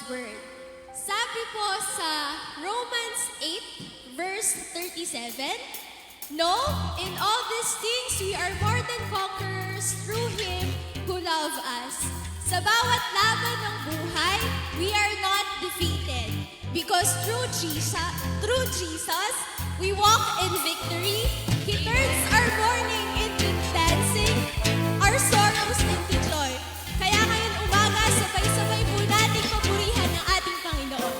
Word. Sabi po sa Romans 8, verse 37, No, in all these things we are more than conquerors through Him who loved us. Sa bawat laban ng buhay, we are not defeated. Because through Jesus, we walk in victory. He turns our mourning into dancing, our sorrows into joy. Kaya ngayon umaga, sabay-sabay po natin papurihan ang ating Panginoon.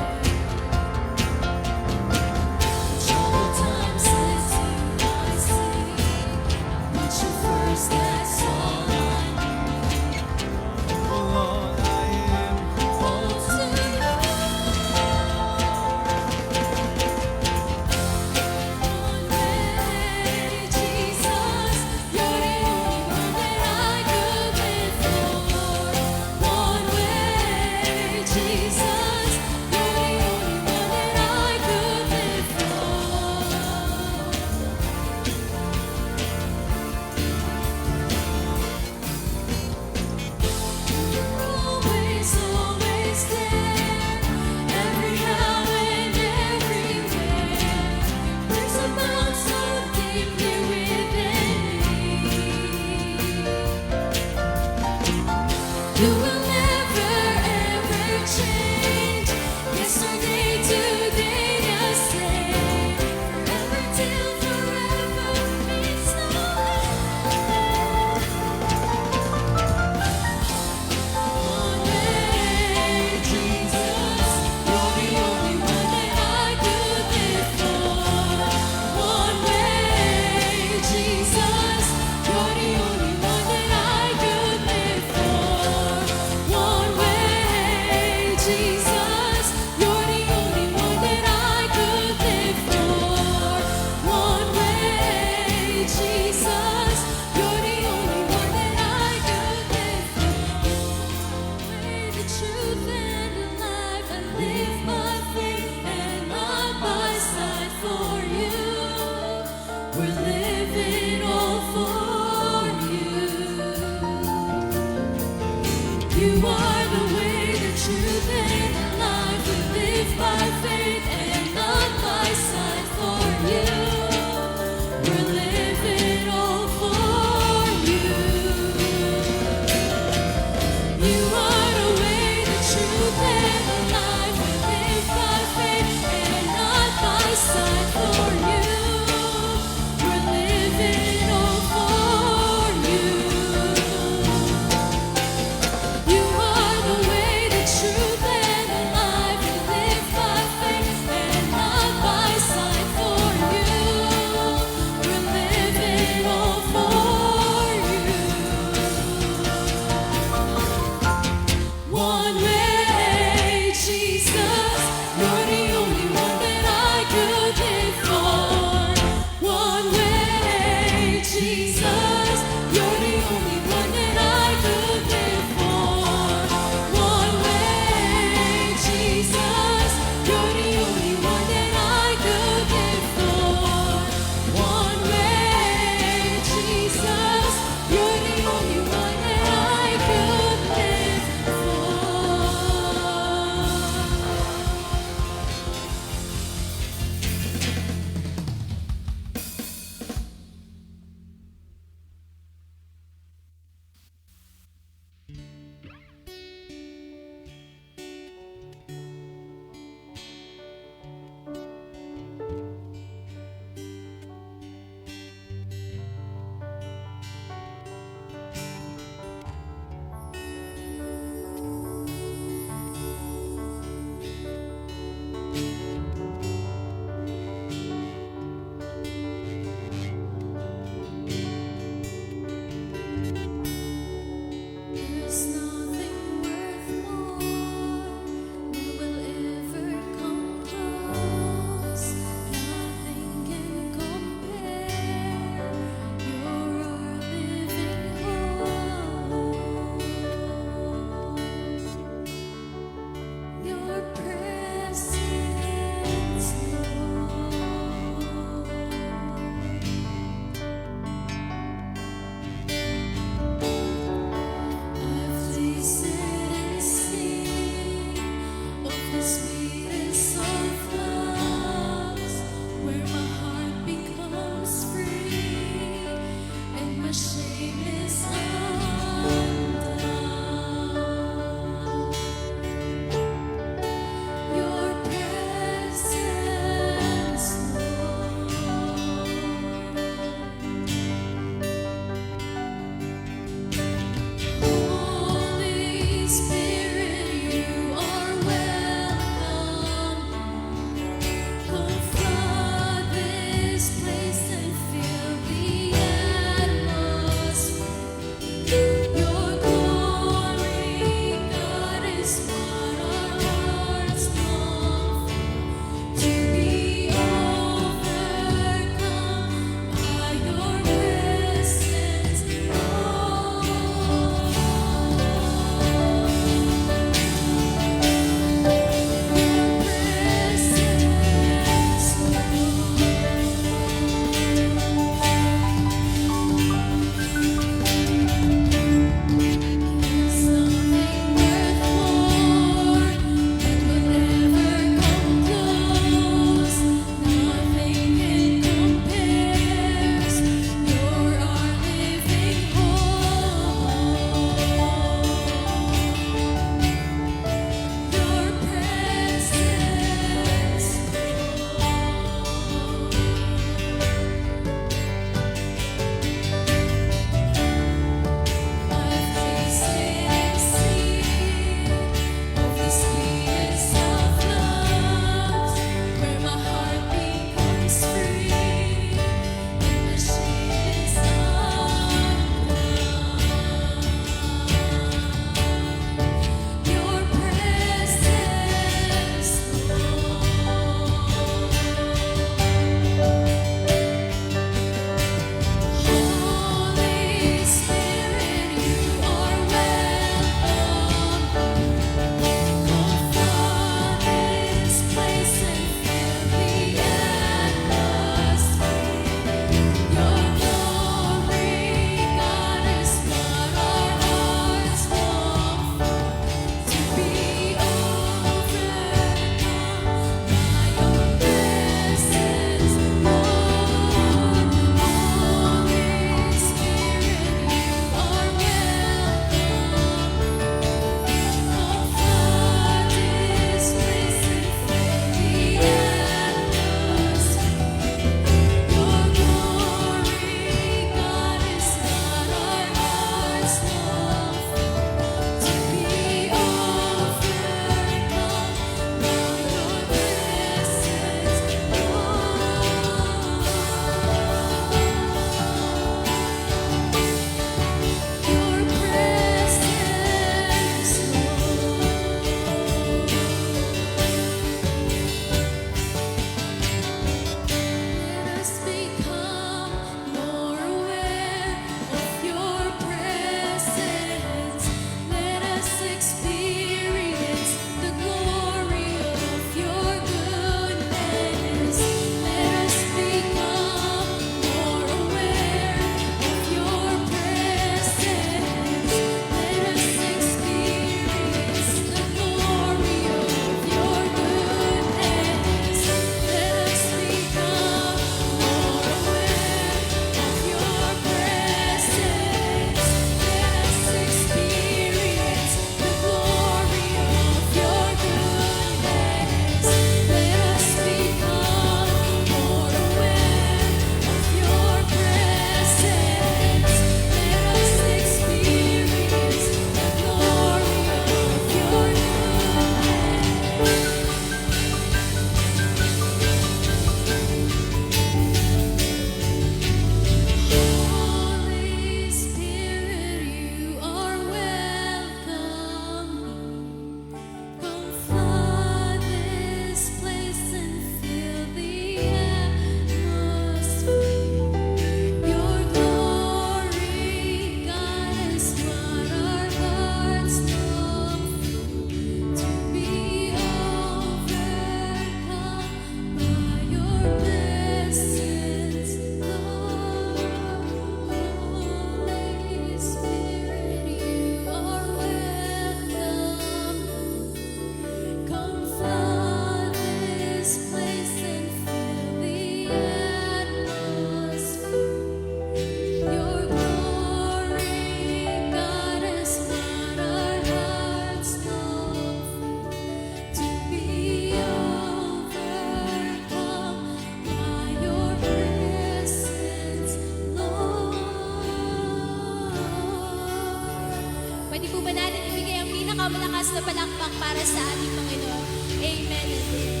pinakamalakas na palakpak para sa ating Panginoon. Amen and amen.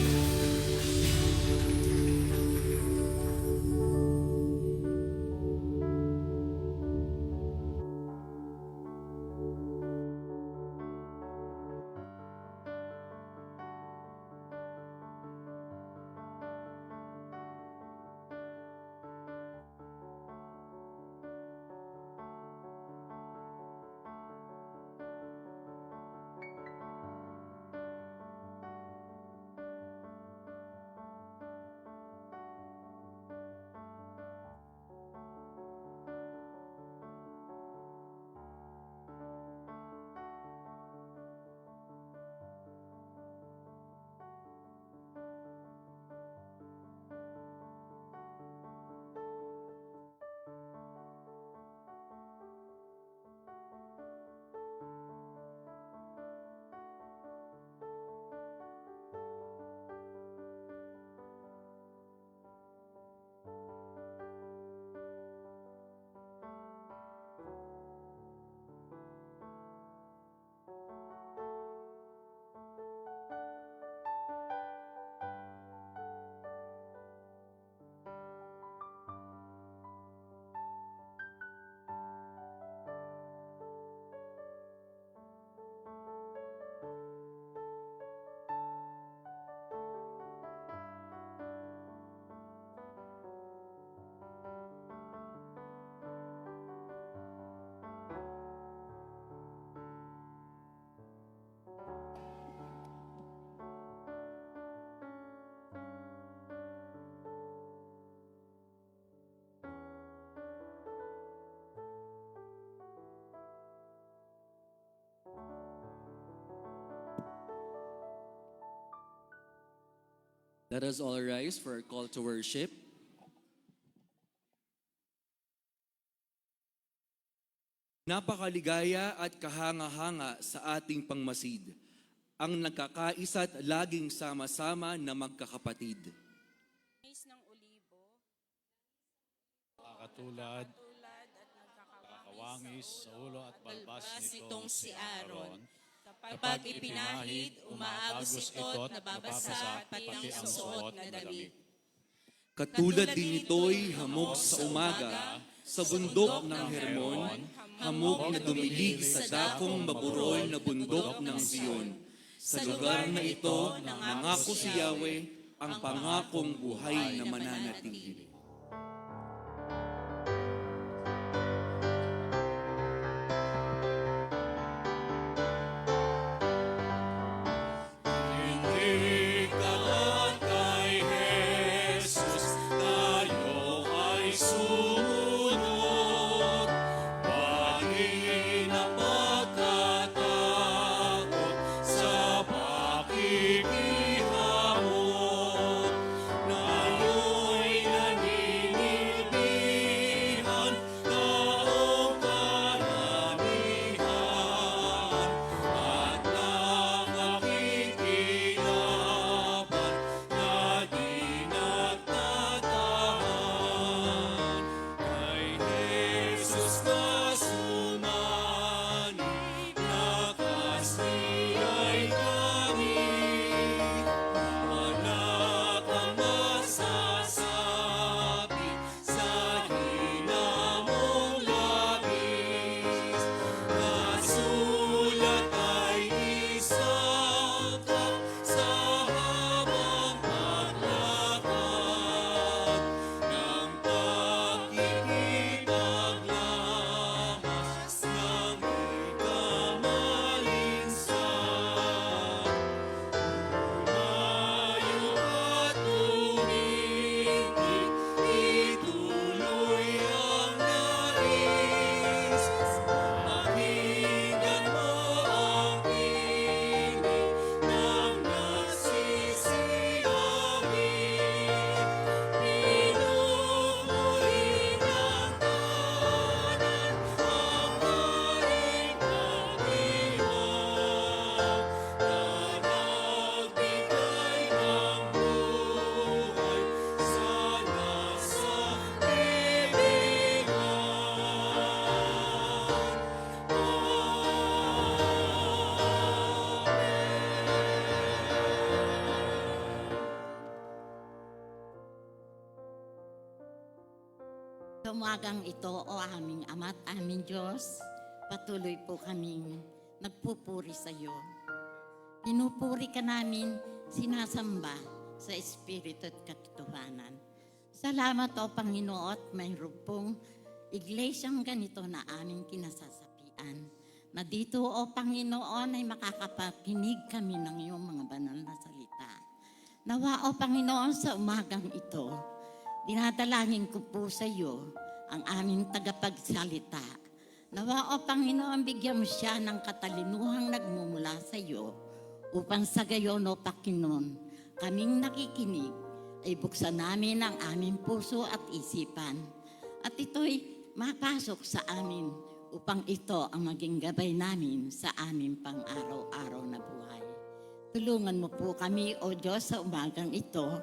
Let us all rise for our call to worship. Napakaligaya at kahanga-hanga sa ating pangmasid, ang nagkakaisa at laging sama-sama na magkakapatid. Ng olibo, Katulad, kakawangis sa ulo at balbas nitong si Aaron. kapag ipinahid, umaagos ito't nababasa pati ang suot na damit. Katulad din ito'y hamog sa umaga, sa bundok ng Hermon, hamog na dumilig sa dakong maburol na bundok ng Zion. Sa lugar na ito, nangako si Yahweh, ang pangakong buhay na mananatili. Sa umagang ito, o aming Ama at aming Diyos, patuloy po kaming nagpupuri sa iyo. Pinupuri ka namin, sinasamba sa Espiritu at katotohanan. Salamat o Panginoon at mayroon pong iglesyang ganito na aming kinasasapian. Na dito o Panginoon ay makakapakinig kami ng iyong mga banal na salita. Nawa o Panginoon sa umagang ito, dinadalangin ko po sa iyo ang aming tagapagsalita. Nawa o Panginoon, bigyan mo siya ng katalinuhang nagmumula sa iyo upang sa gayon o Panginoon, kaming nakikinig ay buksan namin ang aming puso at isipan. At ito'y mapasok sa amin upang ito ang maging gabay namin sa aming pang-araw-araw na buhay. Tulungan mo po kami, O Diyos, sa umagang ito.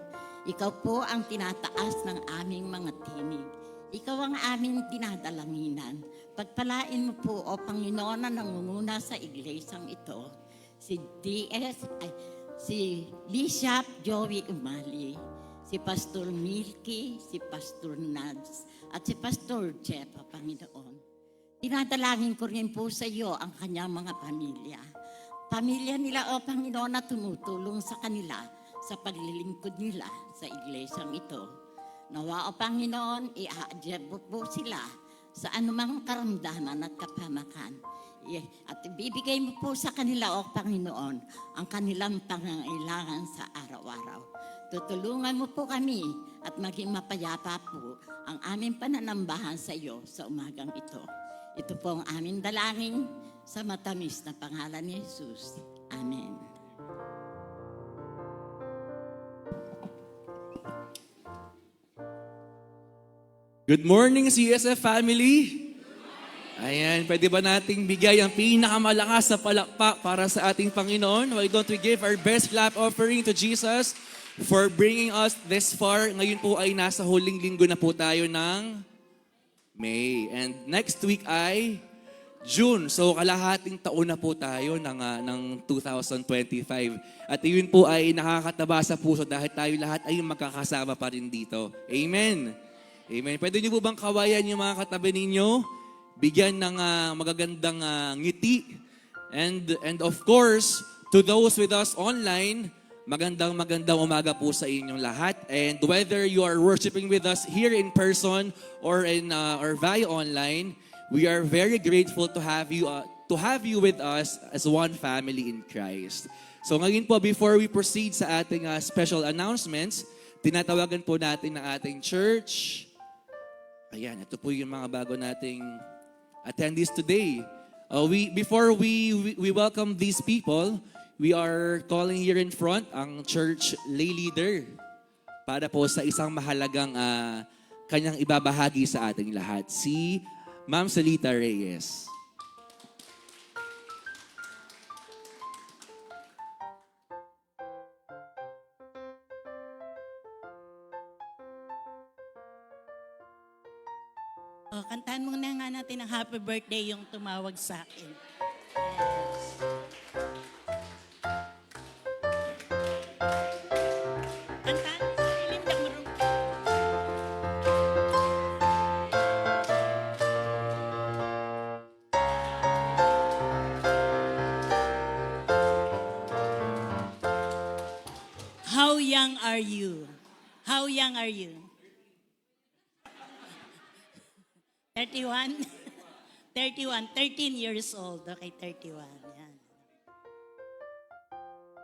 Ikaw po ang tinataas ng aming mga tinig. Ikaw ang aming dinadalanginan. Pagpalain mo po, O Panginoon, na nangunguna sa iglesyang ito. Si Bishop Joey Umali, si Pastor Milky, si Pastor Nads, at si Pastor Jeff, Panginoon. Dinadalangin ko rin po sa iyo ang kanyang mga pamilya. Pamilya nila, O Panginoon, na tumutulong sa kanila sa paglilingkod nila sa iglesyang ito. Nawa, O Panginoon, i-adjust po sila sa anumang karamdaman at kapamakan. At ibibigay mo po sa kanila, O Panginoon, ang kanilang pangangailangan sa araw-araw. Tutulungan mo po kami at maging mapayapa po ang aming pananambahan sa iyo sa umagang ito. Ito po ang aming dalangin sa matamis na pangalan ni Jesus. Amen. Good morning, CSF family! Ayan, pwede ba nating bigay ang pinakamalakas na palakpak para sa ating Panginoon? Why don't we give our best clap offering to Jesus for bringing us this far? Ngayon po ay nasa huling linggo na po tayo ng May. And next week ay June. So kalahating taon na po tayo ng 2025. At yun po ay nakakataba sa puso dahil tayo lahat ay magkakasama pa rin dito. Amen. Amen. Pwede niyo po bang kawayan yung mga katabi ninyo? Bigyan ng magagandang ngiti. And of course, to those with us online, magandang umaga po sa inyong lahat. And whether you are worshiping with us here in person or or via online, we are very grateful to have you with us as one family in Christ. So ngayon po, before we proceed sa ating special announcements, tinatawagan po natin ng ating church. Ayan, ito po yung mga bago nating attendees today. Before we welcome these people, we are calling here in front ang church lay leader para po sa isang mahalagang kanyang ibabahagi sa ating lahat. Si Ma'am Salita Reyes. Kantahan muna nga natin ang happy birthday yung tumawag sa akin. Kantahan mo sa Linda Marong. How young are you? How young are you? 31? 31, 13 years old. Okay, 31. Yan.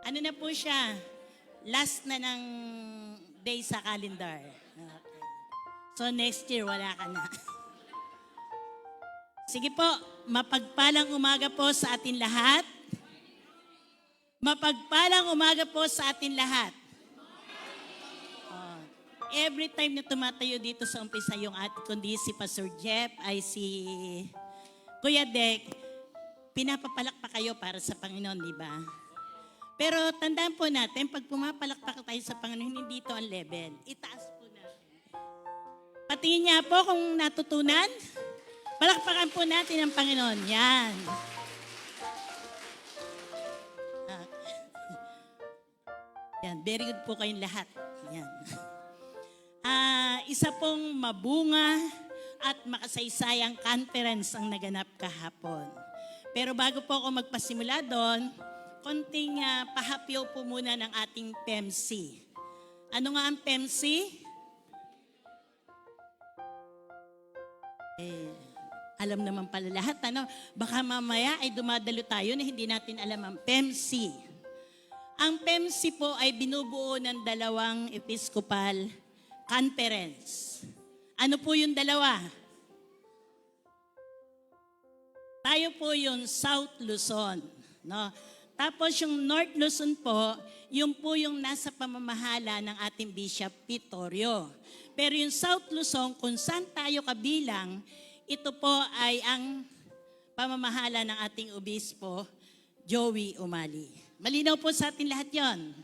Ano na po siya? Last na ng day sa calendar. Okay. So next year, wala ka na. Sige po, mapagpalang umaga po sa atin lahat. Mapagpalang umaga po sa atin lahat. Every time na tumatayo dito sa umpisa yung kundi si Pastor Jeff ay si Kuya Dek, pinapapalakpak kayo para sa Panginoon, di ba? Pero tandaan po natin, pag pumapalakpak tayo sa Panginoon, hindi ito ang level. Itaas po natin. Patingin niya po kung natutunan. Palakpakan po natin ang Panginoon. Yan. Yan, very good po kayong lahat. Yan. Isa pong mabunga at makasaysayang conference ang naganap kahapon. Pero bago po ako magpasimula doon, konting pahapyaw po muna ng ating PEMC. Ano nga ang PEMC? Alam naman pala lahat, ano? Baka mamaya ay dumadalo tayo na hindi natin alam ang PEMC. Ang PEMC po ay binubuo ng dalawang episcopal conference. Ano po yung dalawa? Tayo po yung South Luzon, no? Tapos yung North Luzon po, yung po yung nasa pamamahala ng ating Bishop Vittorio. Pero yung South Luzon, kung saan tayo kabilang, ito po ay ang pamamahala ng ating obispo, Joey Umali. Malinaw po sa atin lahat yon.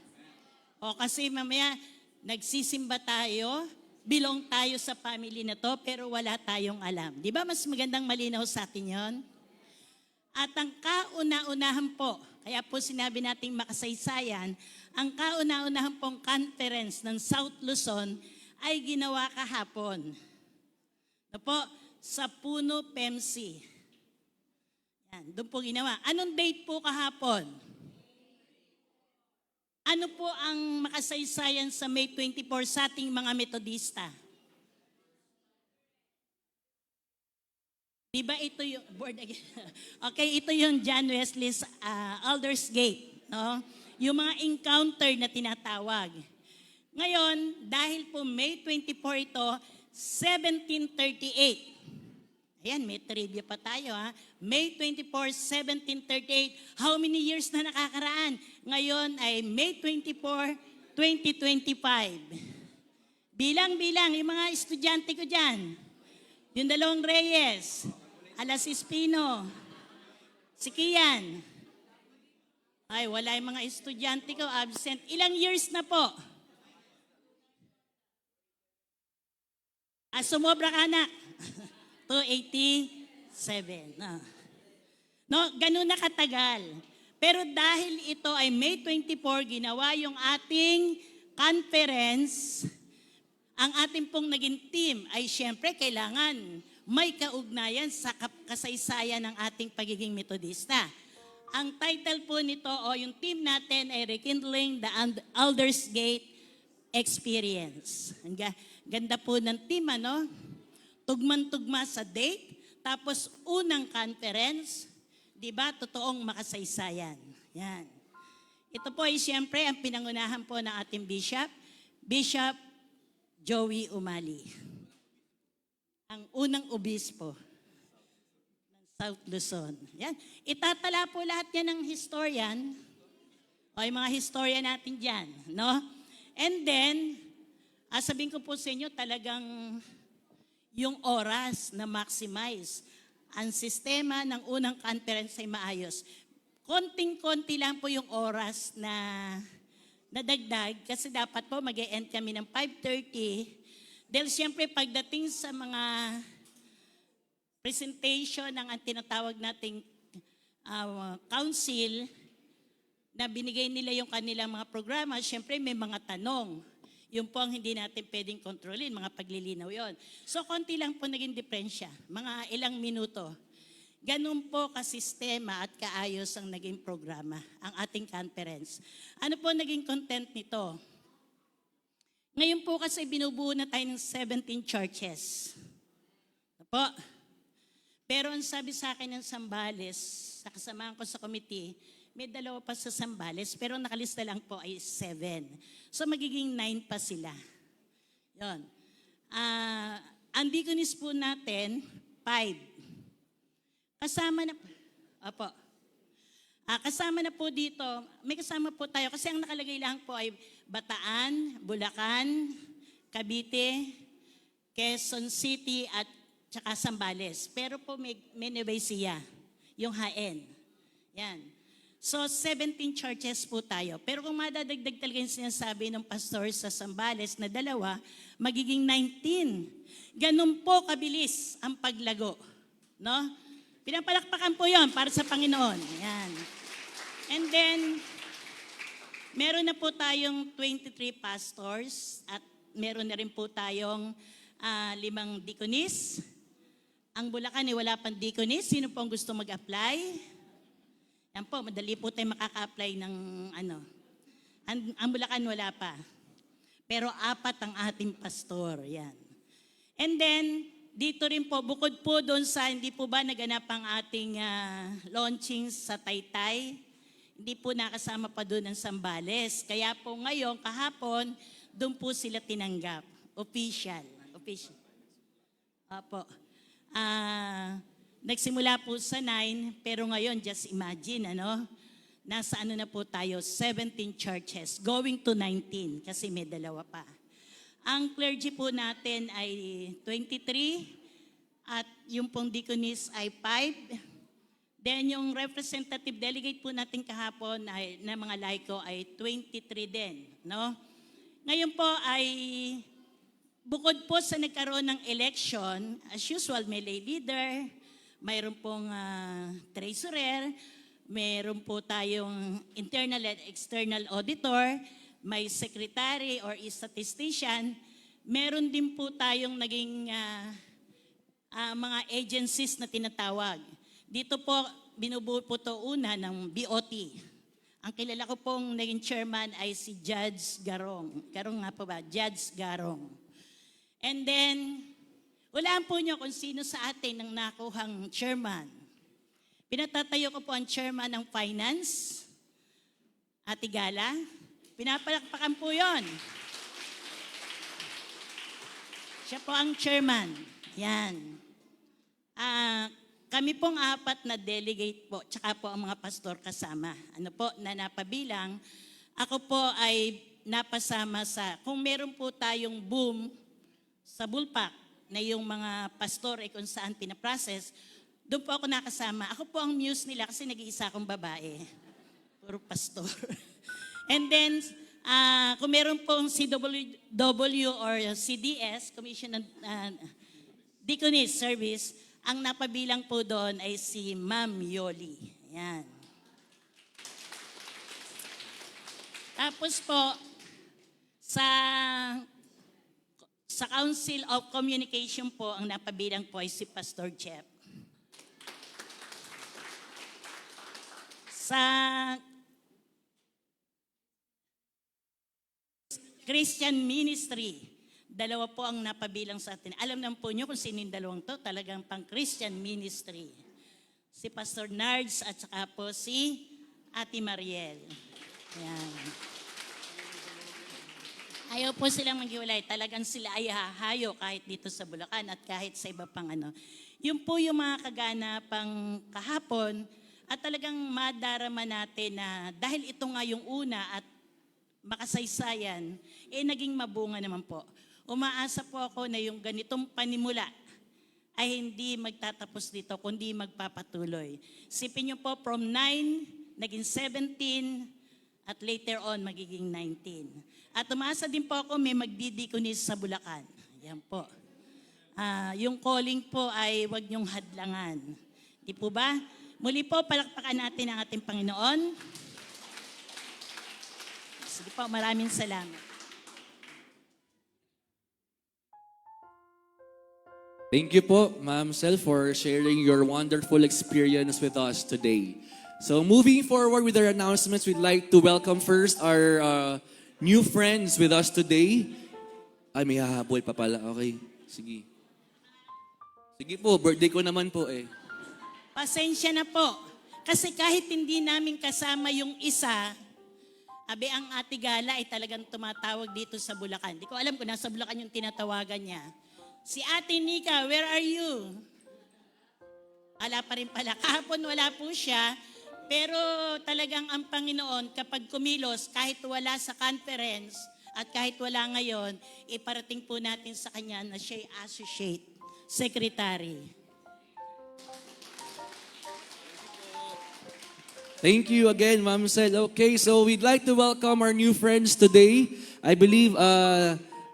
O kasi mamaya, nagsisimba tayo, belong tayo sa family na to, pero wala tayong alam. Di ba mas magandang malinaw sa atin yon? At ang kauna-unahan po, kaya po sinabi nating makasaysayan, ang kauna-unahan pong conference ng South Luzon ay ginawa kahapon. Ano po? Sa Puno PEMC. Yan, doon po ginawa. Anong date po kahapon? Ano po ang makasaysayan sa May 24 sa ating mga Metodista? Diba ito yung board again? Okay, ito yung John Wesley's Aldersgate, no? Yung mga encounter na tinatawag. Ngayon, dahil po May 24 ito, 1738. Ayan, may trivia pa tayo ha. May 24, 1738. How many years na nakakaraan? Ngayon ay May 24, 2025. Bilang-bilang, yung mga estudyante ko dyan. Yung dalawang Reyes, Alas Espino, si Kian. Ay, wala yung mga estudyante ko, absent. Ilang years na po? Sumobra ka anak. 287. No, ganun na katagal. Pero dahil ito ay May 24, ginawa yung ating conference, ang ating pong naging team ay siyempre kailangan may kaugnayan sa kasaysayan ng ating pagiging Metodista. Ang title po nito o yung team natin ay Rekindling the Aldersgate Experience. Ang ganda po ng team, ano? Tugman-tugma sa date, tapos unang conference, di ba, totoong makasaysayan. Yan. Ito po ay siyempre ang pinangunahan po ng ating bishop, Bishop Joey Umali. Ang unang obispo ng South Luzon. Yan. Itatala po lahat yan ng historian, o yung mga historian natin dyan, no? And then, sabihin ko po sa inyo, talagang yung oras na maximize. Ang sistema ng unang conference ay maayos. Konting-konti lang po yung oras na nadagdag kasi dapat po mag-e-end kami ng 5:30. Dahil siyempre pagdating sa mga presentation ng ang tinatawag nating council na binigay nila yung kanilang mga programa, siyempre may mga tanong. Yung po ang hindi natin pwedeng kontrolin, mga paglilinaw yon. So, konti lang po naging diferensya, mga ilang minuto. Ganun po kasistema at kaayos ang naging programa, ang ating conference. Ano po naging content nito? Ngayon po kasi binubuo na tayo ng 17 churches. Ano po? Pero ang sabi sa akin ng Sambales, sa kasamaan ko sa committee, may 2 pa sa Sambales, pero nakalista lang po ay 7. So magiging 9 pa sila. Yun. Ang deaconess po natin, 5. Kasama na, opo. Kasama na po dito, may kasama po tayo, kasi ang nakalagay lang po ay Bataan, Bulacan, Cavite, Quezon City, at saka Sambales. Pero po may Nuevesia, yung Haen. Yan. So, 17 churches po tayo. Pero kung madadagdag talaga yung sinasabi ng pastor sa Sambales na 2, magiging 19. Ganun po kabilis ang paglago. No? Pinapalakpakan po yon para sa Panginoon. Yan. And then, meron na po tayong 23 pastors at meron na rin po tayong 5 deaconess, Ang Bulacan ay wala pang deaconess. Sino po ang gusto mag-apply? Yan po, madali po tayo makaka-apply ng ano. Ang Bulacan wala pa. Pero 4 ang ating pastor. Yan. And then, dito rin po, bukod po doon sa, hindi po ba naganap ang ating launching sa Taytay, hindi po nakasama pa doon ang Sambales. Kaya po ngayon, kahapon, doon po sila tinanggap. Official. Opo. Nagsimula po sa 9, pero ngayon, just imagine, nasa na po tayo, 17 churches, going to 19, kasi may 2 pa. Ang clergy po natin ay 23 at yung pong deaconess ay 5. Then yung representative delegate po natin kahapon ay, na mga laiko ay 23 din. No? Ngayon po ay bukod po sa nagkaroon ng election, as usual may lay leader, mayroon pong treasurer, mayroon po tayong internal and external auditor, may secretary or statistician, meron din po tayong naging mga agencies na tinatawag. Dito po, binubuo po to una ng BOT. Ang kilala ko pong naging chairman ay si Judge Garong. Garong nga po ba? Judge Garong. And then, hulaan po nyo kung sino sa atin ang nakuhang chairman. Pinatatayo ko po ang chairman ng finance, Ate Gala. Pinapalakpakan po yon. Siya po ang chairman. Yan. Kami pong 4 na delegate po, tsaka po ang mga pastor kasama. Na napabilang. Ako po ay napasama sa, kung meron po tayong boom sa Bulpak, na yung mga pastor ay kung saan pinaprocess, doon po ako nakasama. Ako po ang muse nila kasi nag-iisa akong babae. Puro pastor. And then, kung meron pong CWW or CDS, Commission on Deaconess Service, ang napabilang po doon ay si Ma'am Yoli. Yan. Tapos po, sa Council of Communication po, ang napabilang po ay si Pastor Jeff. Sa Christian Ministry, 2 po ang napabilang sa atin. Alam naman po nyo kung sino yung 2 to, talagang pang Christian Ministry. Si Pastor Nards at saka po si Ate Mariel. Ayan. Ayaw po silang maghiwalay. Talagang sila ay hahayo kahit dito sa Bulacan at kahit sa iba pang Yun po yung mga kaganapang kahapon at talagang madarama natin na dahil ito nga yung una at makasaysayan, naging mabunga naman po. Umaasa po ako na yung ganitong panimula ay hindi magtatapos dito, kundi magpapatuloy. Sipin niyo po, from 9, naging 17, at later on, magiging 19. At umaasa din po ako, may magdidikonis sa Bulacan. Yan po. Yung calling po ay wag niyong hadlangan. Di po ba? Muli po, palakpakan natin ang ating Panginoon. Sige po, maraming salamat. Thank you po, Ma'am Sel, for sharing your wonderful experience with us today. So moving forward with our announcements, we'd like to welcome first our new friends with us today. Ay, may hahabol pa pala. Okay, sige. Sige po, birthday ko naman po eh. Pasensya na po. Kasi kahit hindi namin kasama yung isa, ang Ate Gala ay talagang tumatawag dito sa Bulacan. Di ko alam kung nasa Bulacan yung tinatawagan niya. Si Ate Nika, where are you? Wala pa rin pala. Kahapon wala po siya. Pero talagang ang Panginoon, kapag kumilos, kahit wala sa conference at kahit wala ngayon, iparating po natin sa kanya na siya'y associate secretary. Thank you again, Ma'am Sel. Okay, so we'd like to welcome our new friends today. I believe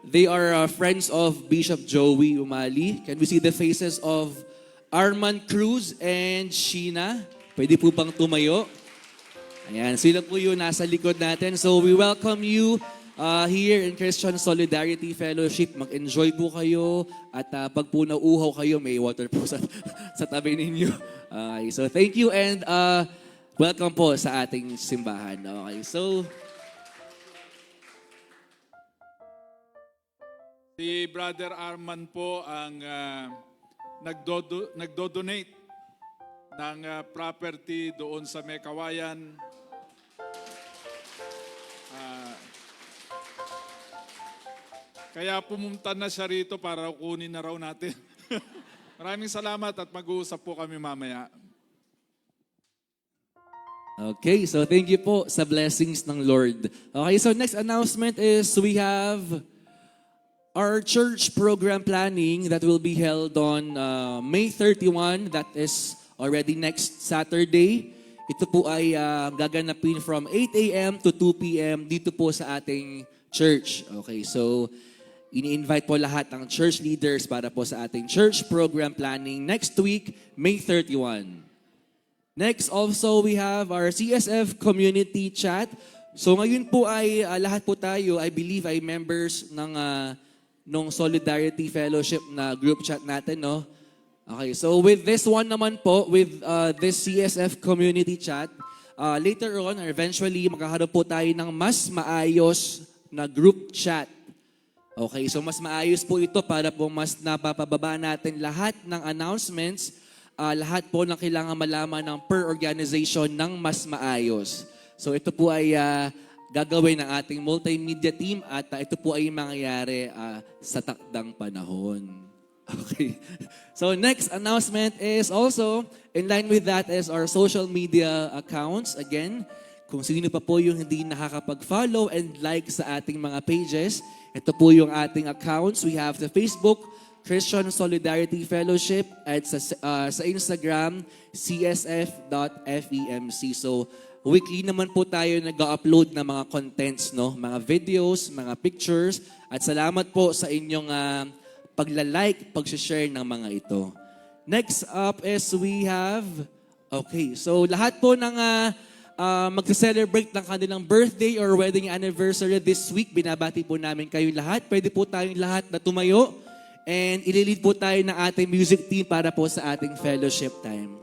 they are friends of Bishop Joey Umali. Can we see the faces of Arman Cruz and Sheena? Pwede po bang tumayo? Ayan, sila po yung nasa likod natin. So we welcome you, here in Christian Solidarity Fellowship. Mag-enjoy po kayo at pag po nauuhaw kayo, may water po sa tabi ninyo. Okay, so thank you and welcome po sa ating simbahan. Okay, so si Brother Arman po ang nagdo-donate ng property doon sa Mekawayan. Kaya pumunta na siya rito para kunin na raw natin. Maraming salamat at mag-uusap po kami mamaya. okay, so thank you po sa blessings ng Lord. Okay, so next announcement is we have our church program planning that will be held on May 31. That is already next Saturday. Ito po ay gaganapin from 8 a.m. to 2 p.m. dito po sa ating church. Okay, so ini-invite po lahat ng church leaders para po sa ating church program planning next week, May 31. Next, also, we have our CSF community chat. So ngayon po ay lahat po tayo, I believe, ay members ng Solidarity Fellowship na group chat natin, no? Okay, so with this one naman po, with this CSF community chat, later on, or eventually, magkakaroon po tayo ng mas maayos na group chat. Okay, so mas maayos po ito para po mas napapababa natin lahat ng announcements, lahat po ng kailangan malaman ng per organization ng mas maayos. So ito po ay gagawin ng ating multimedia team at ito po ay mangyayari sa takdang panahon. Okay. So next announcement is also, in line with that is our social media accounts. Again, kung sino pa po yung hindi nakakapag-follow and like sa ating mga pages, ito po yung ating accounts. We have the Facebook, Christian Solidarity Fellowship, at sa Instagram, csf.femc. So, weekly naman po tayo nag-upload ng mga contents, no? Mga videos, mga pictures. At salamat po sa inyong pagla-like, pag-share ng mga ito. Next up is we have, okay, so lahat po ng magsa-celebrate ng kanilang birthday or wedding anniversary this week. Binabati po namin kayo lahat. Pwede po tayong lahat na tumayo and ililid po tayo ng ating music team para po sa ating fellowship time.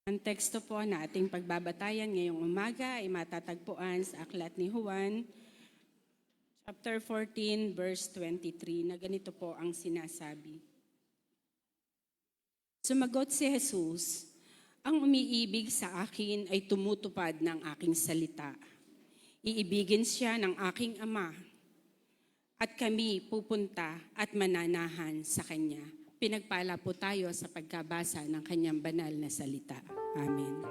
Ang teksto po na ating pagbabatayan ngayong umaga ay matatagpuan sa Aklat ni Juan, chapter 14, verse 23, na ganito po ang sinasabi. Sumagot si Jesus, "Ang umiibig sa akin ay tumutupad ng aking salita. Iibigin siya ng aking Ama, at kami pupunta at mananahan sa Kanya." Pinagpala po tayo sa pagkabasa ng Kanyang banal na salita. Amen.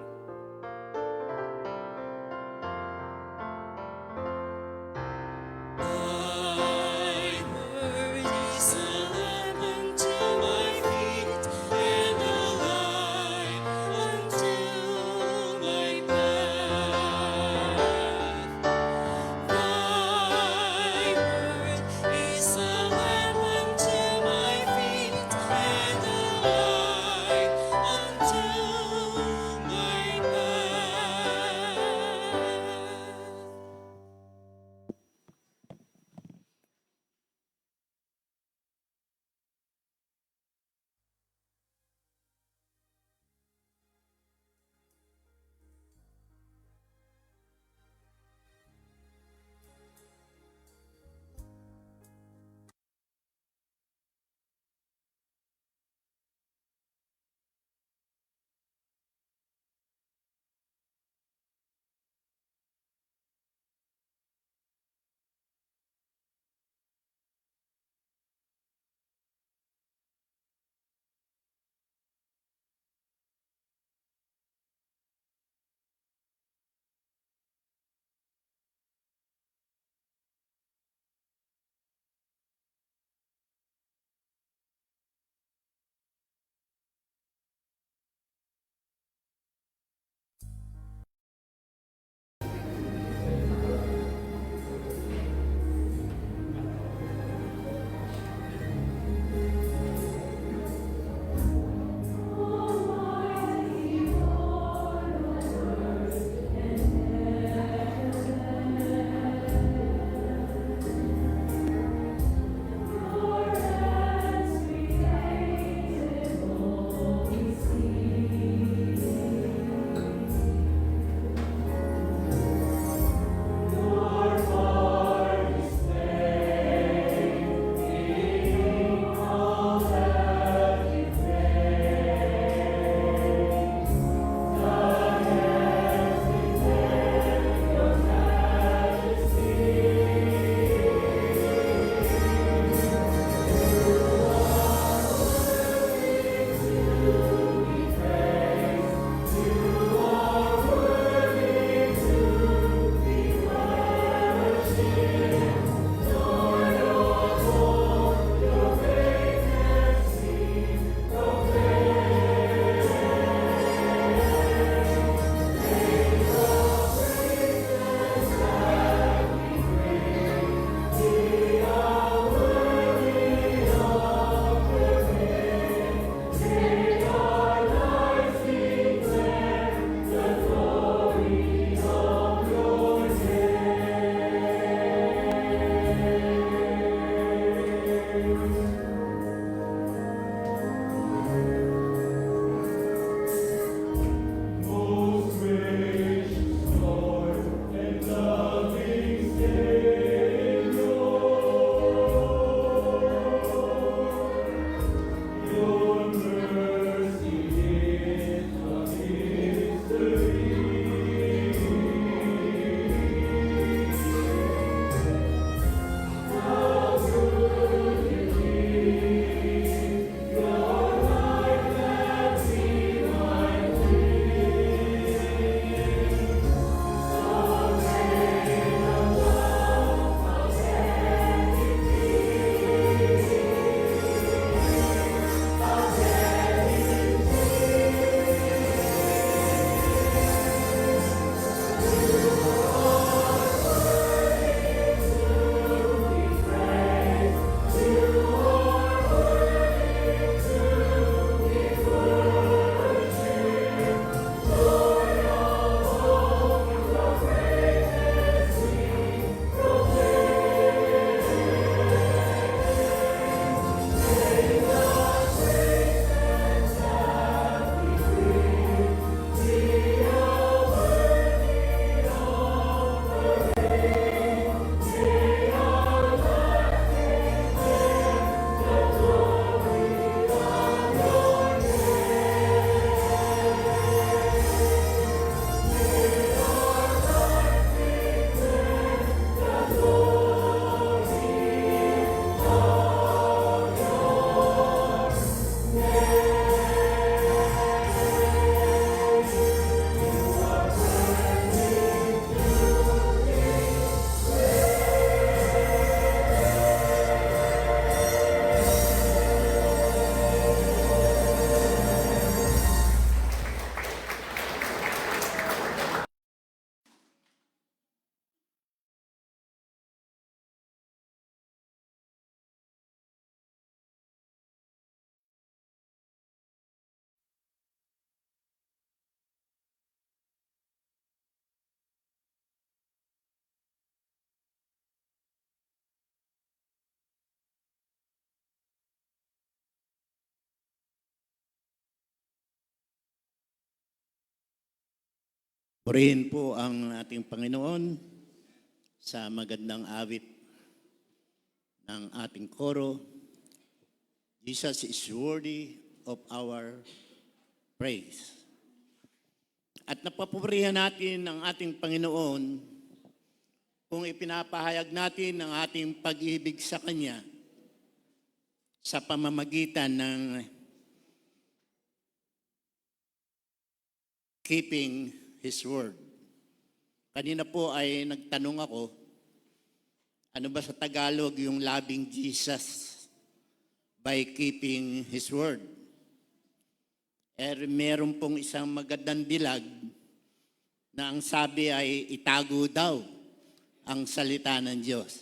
My Purihin po ang ating Panginoon sa magandang awit ng ating koro. Jesus is worthy of our praise. At napapurihan natin ang ating Panginoon kung ipinapahayag natin ang ating pag-ibig sa Kanya sa pamamagitan ng keeping His Word. Kanina po ay nagtanong ako, ano ba sa Tagalog yung loving Jesus by keeping His Word? Meron pong isang magandang dilag na ang sabi ay itago daw ang salita ng Diyos.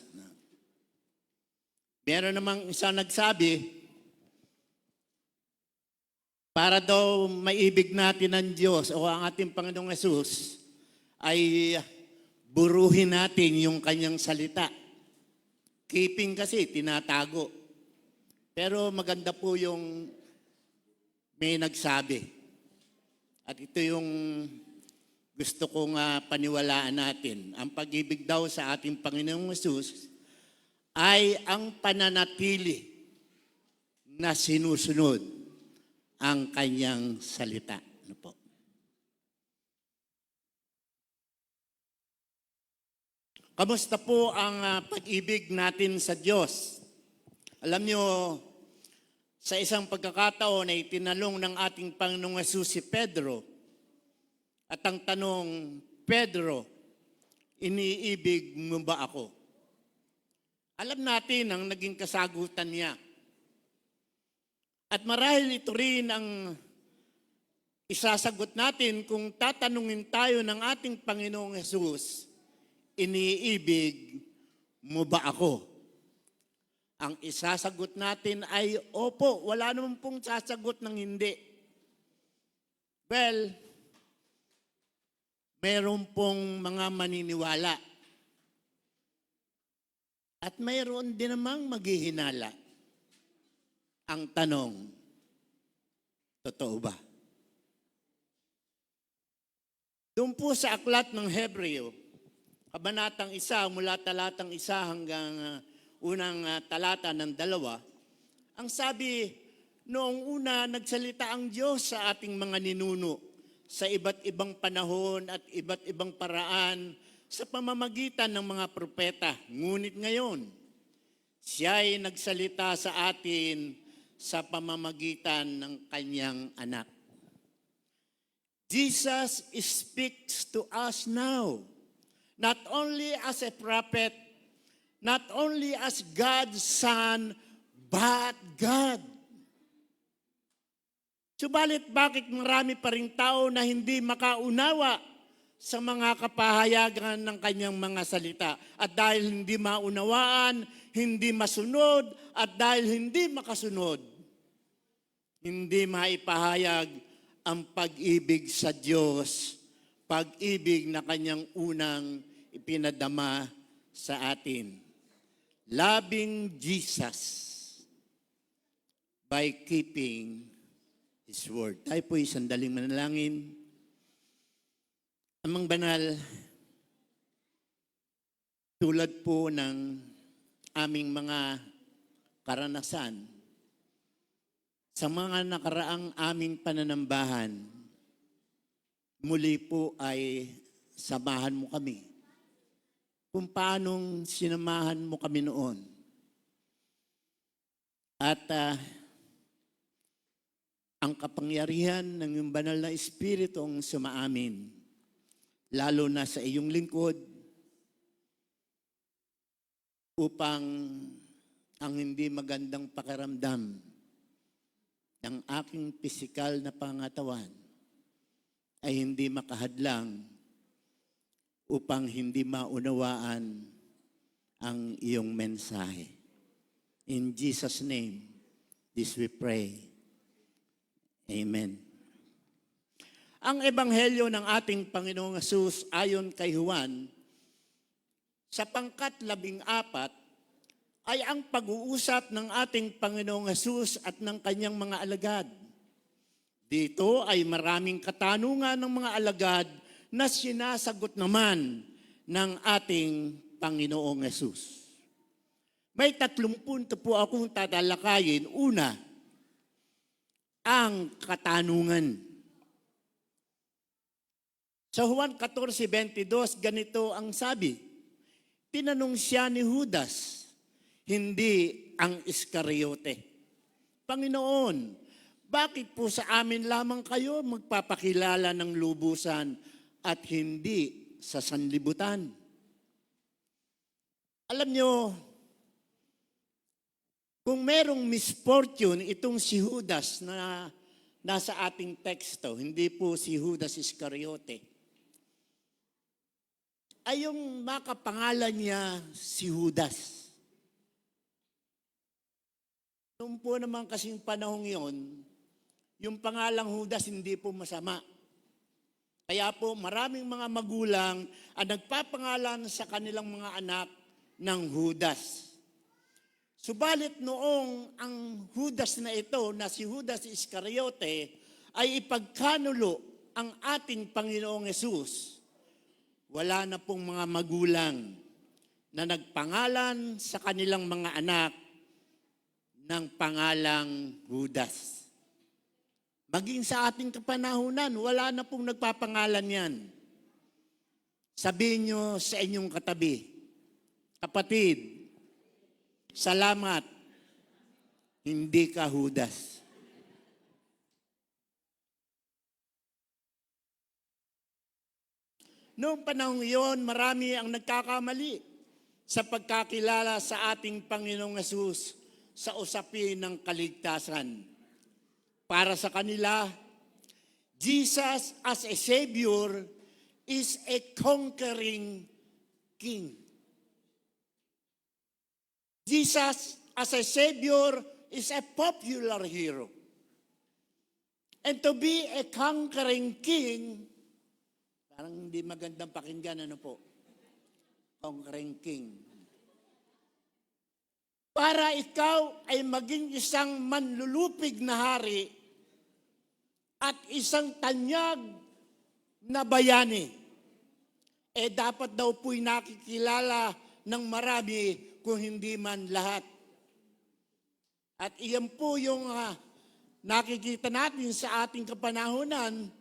Meron namang isang nagsabi, para daw maibig natin ng Diyos o ang ating Panginoong Yesus, ay buruhin natin yung kanyang salita. Keeping kasi, tinatago. Pero maganda po yung may nagsabi. At ito yung gusto kong paniwalaan natin. Ang pag-ibig daw sa ating Panginoong Yesus ay ang pananatili na sinusunod ang kanyang salita. Ano po? Kamusta po ang pag-ibig natin sa Diyos? Alam niyo, sa isang pagkakataon ay tinanong ng ating Panginoong Yesus si Pedro. At ang tanong, Pedro, iniibig mo ba ako? Alam natin ang naging kasagutan niya. At marahil ito rin ang isasagot natin kung tatanungin tayo ng ating Panginoong Yesus, iniibig mo ba ako? Ang isasagot natin ay, opo, wala naman pong sasagot ng hindi. Well, meron pong mga maniniwala. At mayroon din namang maghihinala. Ang tanong, totoo ba? Doon po sa aklat ng Hebreo, kabanatang 1, mula talatang 1 hanggang unang talata ng 2, ang sabi, noong una nagsalita ang Diyos sa ating mga ninuno sa iba't ibang panahon at iba't ibang paraan sa pamamagitan ng mga propeta. Ngunit ngayon, siya ay nagsalita sa atin sa pamamagitan ng kanyang anak. Jesus speaks to us now, not only as a prophet, not only as God's Son, but God. Subalit bakit marami pa ring tao na hindi makaunawa sa mga kapahayagan ng kanyang mga salita? At dahil hindi maunawaan, hindi masunod, at dahil hindi makasunod, hindi maipahayag ang pag-ibig sa Diyos, pag-ibig na kanyang unang ipinadama sa atin. Loving Jesus by keeping His Word. Tayo po sandaling manalangin. Amang banal, tulad po ng aming mga karanasan sa mga nakaraang aming pananambahan, muli po ay samahan mo kami. Kung paanong sinamahan mo kami noon. At ang kapangyarihan ng iyong banal na Espiritu ang sumaamin, lalo na sa iyong lingkod, upang ang hindi magandang pakiramdam ng aking pisikal na pangatawan ay hindi makahadlang upang hindi maunawaan ang iyong mensahe. In Jesus' name, this we pray. Amen. Ang ebanghelyo ng ating Panginoong Hesus ayon kay Juan, sa pangkat 14 ay ang pag-uusap ng ating Panginoong Hesus at ng kanyang mga alagad. Dito ay maraming katanungan ng mga alagad na sinasagot naman ng ating Panginoong Yesus. May 3 punto po akong tatalakayin. Una, ang katanungan. Sa Juan 14:22, ganito ang sabi. Tinanong siya ni Judas, hindi ang Iscariote. Panginoon, bakit po sa amin lamang kayo magpapakilala ng lubusan at hindi sa sanlibutan? Alam nyo, kung merong misfortune itong si Judas na nasa ating teksto, hindi po si Judas Iscariote, ay yung makapangalan niya si Judas. Noong po naman kasing panahong yon, yung pangalang Judas hindi po masama. Kaya po maraming mga magulang ang nagpapangalan sa kanilang mga anak ng Judas. Subalit noong ang Judas na ito, na si Judas Iscariote, ay ipagkanulo ang ating Panginoong Yesus, wala na pong mga magulang na nagpangalan sa kanilang mga anak ng pangalang Judas. Maging sa ating kapanahunan, wala na pong nagpapangalan yan. Sabihin nyo sa inyong katabi, kapatid, salamat, hindi ka Judas. Noong panahong iyon, marami ang nagkakamali sa pagkakilala sa ating Panginoong Yesus sa usapin ng kaligtasan. Para sa kanila, Jesus as a Savior is a conquering King. Jesus as a Savior is a popular hero. And to be a conquering King, parang hindi magandang pakinggan, ano po? Conquering King. Para ikaw ay maging isang manlulupig na hari at isang tanyag na bayani, dapat daw po'y nakikilala ng marami kung hindi man lahat. At iyan po yung nakikita natin sa ating kapanahunan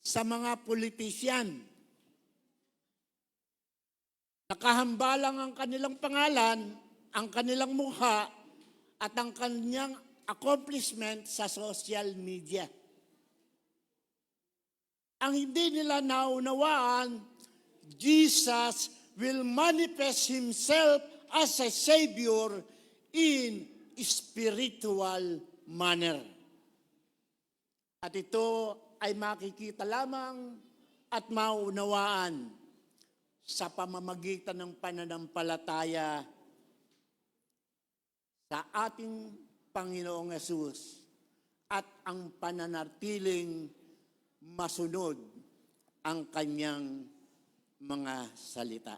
sa mga politisyan. Nakahambalang ang kanilang pangalan, ang kanilang mukha, at ang kanyang accomplishment sa social media. Ang hindi nila naunawaan, Jesus will manifest Himself as a Savior in spiritual manner. At ito ay makikita lamang at maunawaan sa pamamagitan ng pananampalataya sa ating Panginoong Yesus at ang pananatiling masunod ang kanyang mga salita.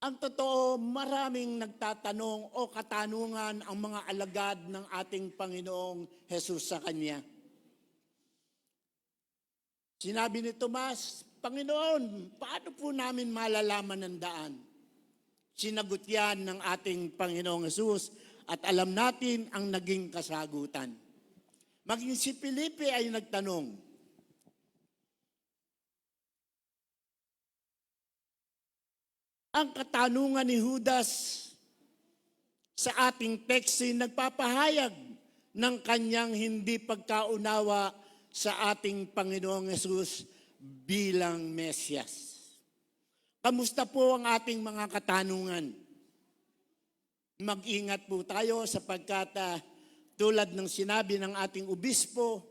Ang totoo, maraming nagtatanong o katanungan ang mga alagad ng ating Panginoong Hesus sa Kanya. Sinabi ni Tomas, Panginoon, paano po namin malalaman ang daan? Sinagot yan ng ating Panginoong Hesus at alam natin ang naging kasagutan. Maging si Felipe ay nagtanong, ang katanungan ni Judas sa ating text ay nagpapahayag ng kanyang hindi pagkaunawa sa ating Panginoong Yesus bilang Mesyas. Kamusta po ang ating mga katanungan? Mag-ingat po tayo sapagkat tulad ng sinabi ng ating obispo,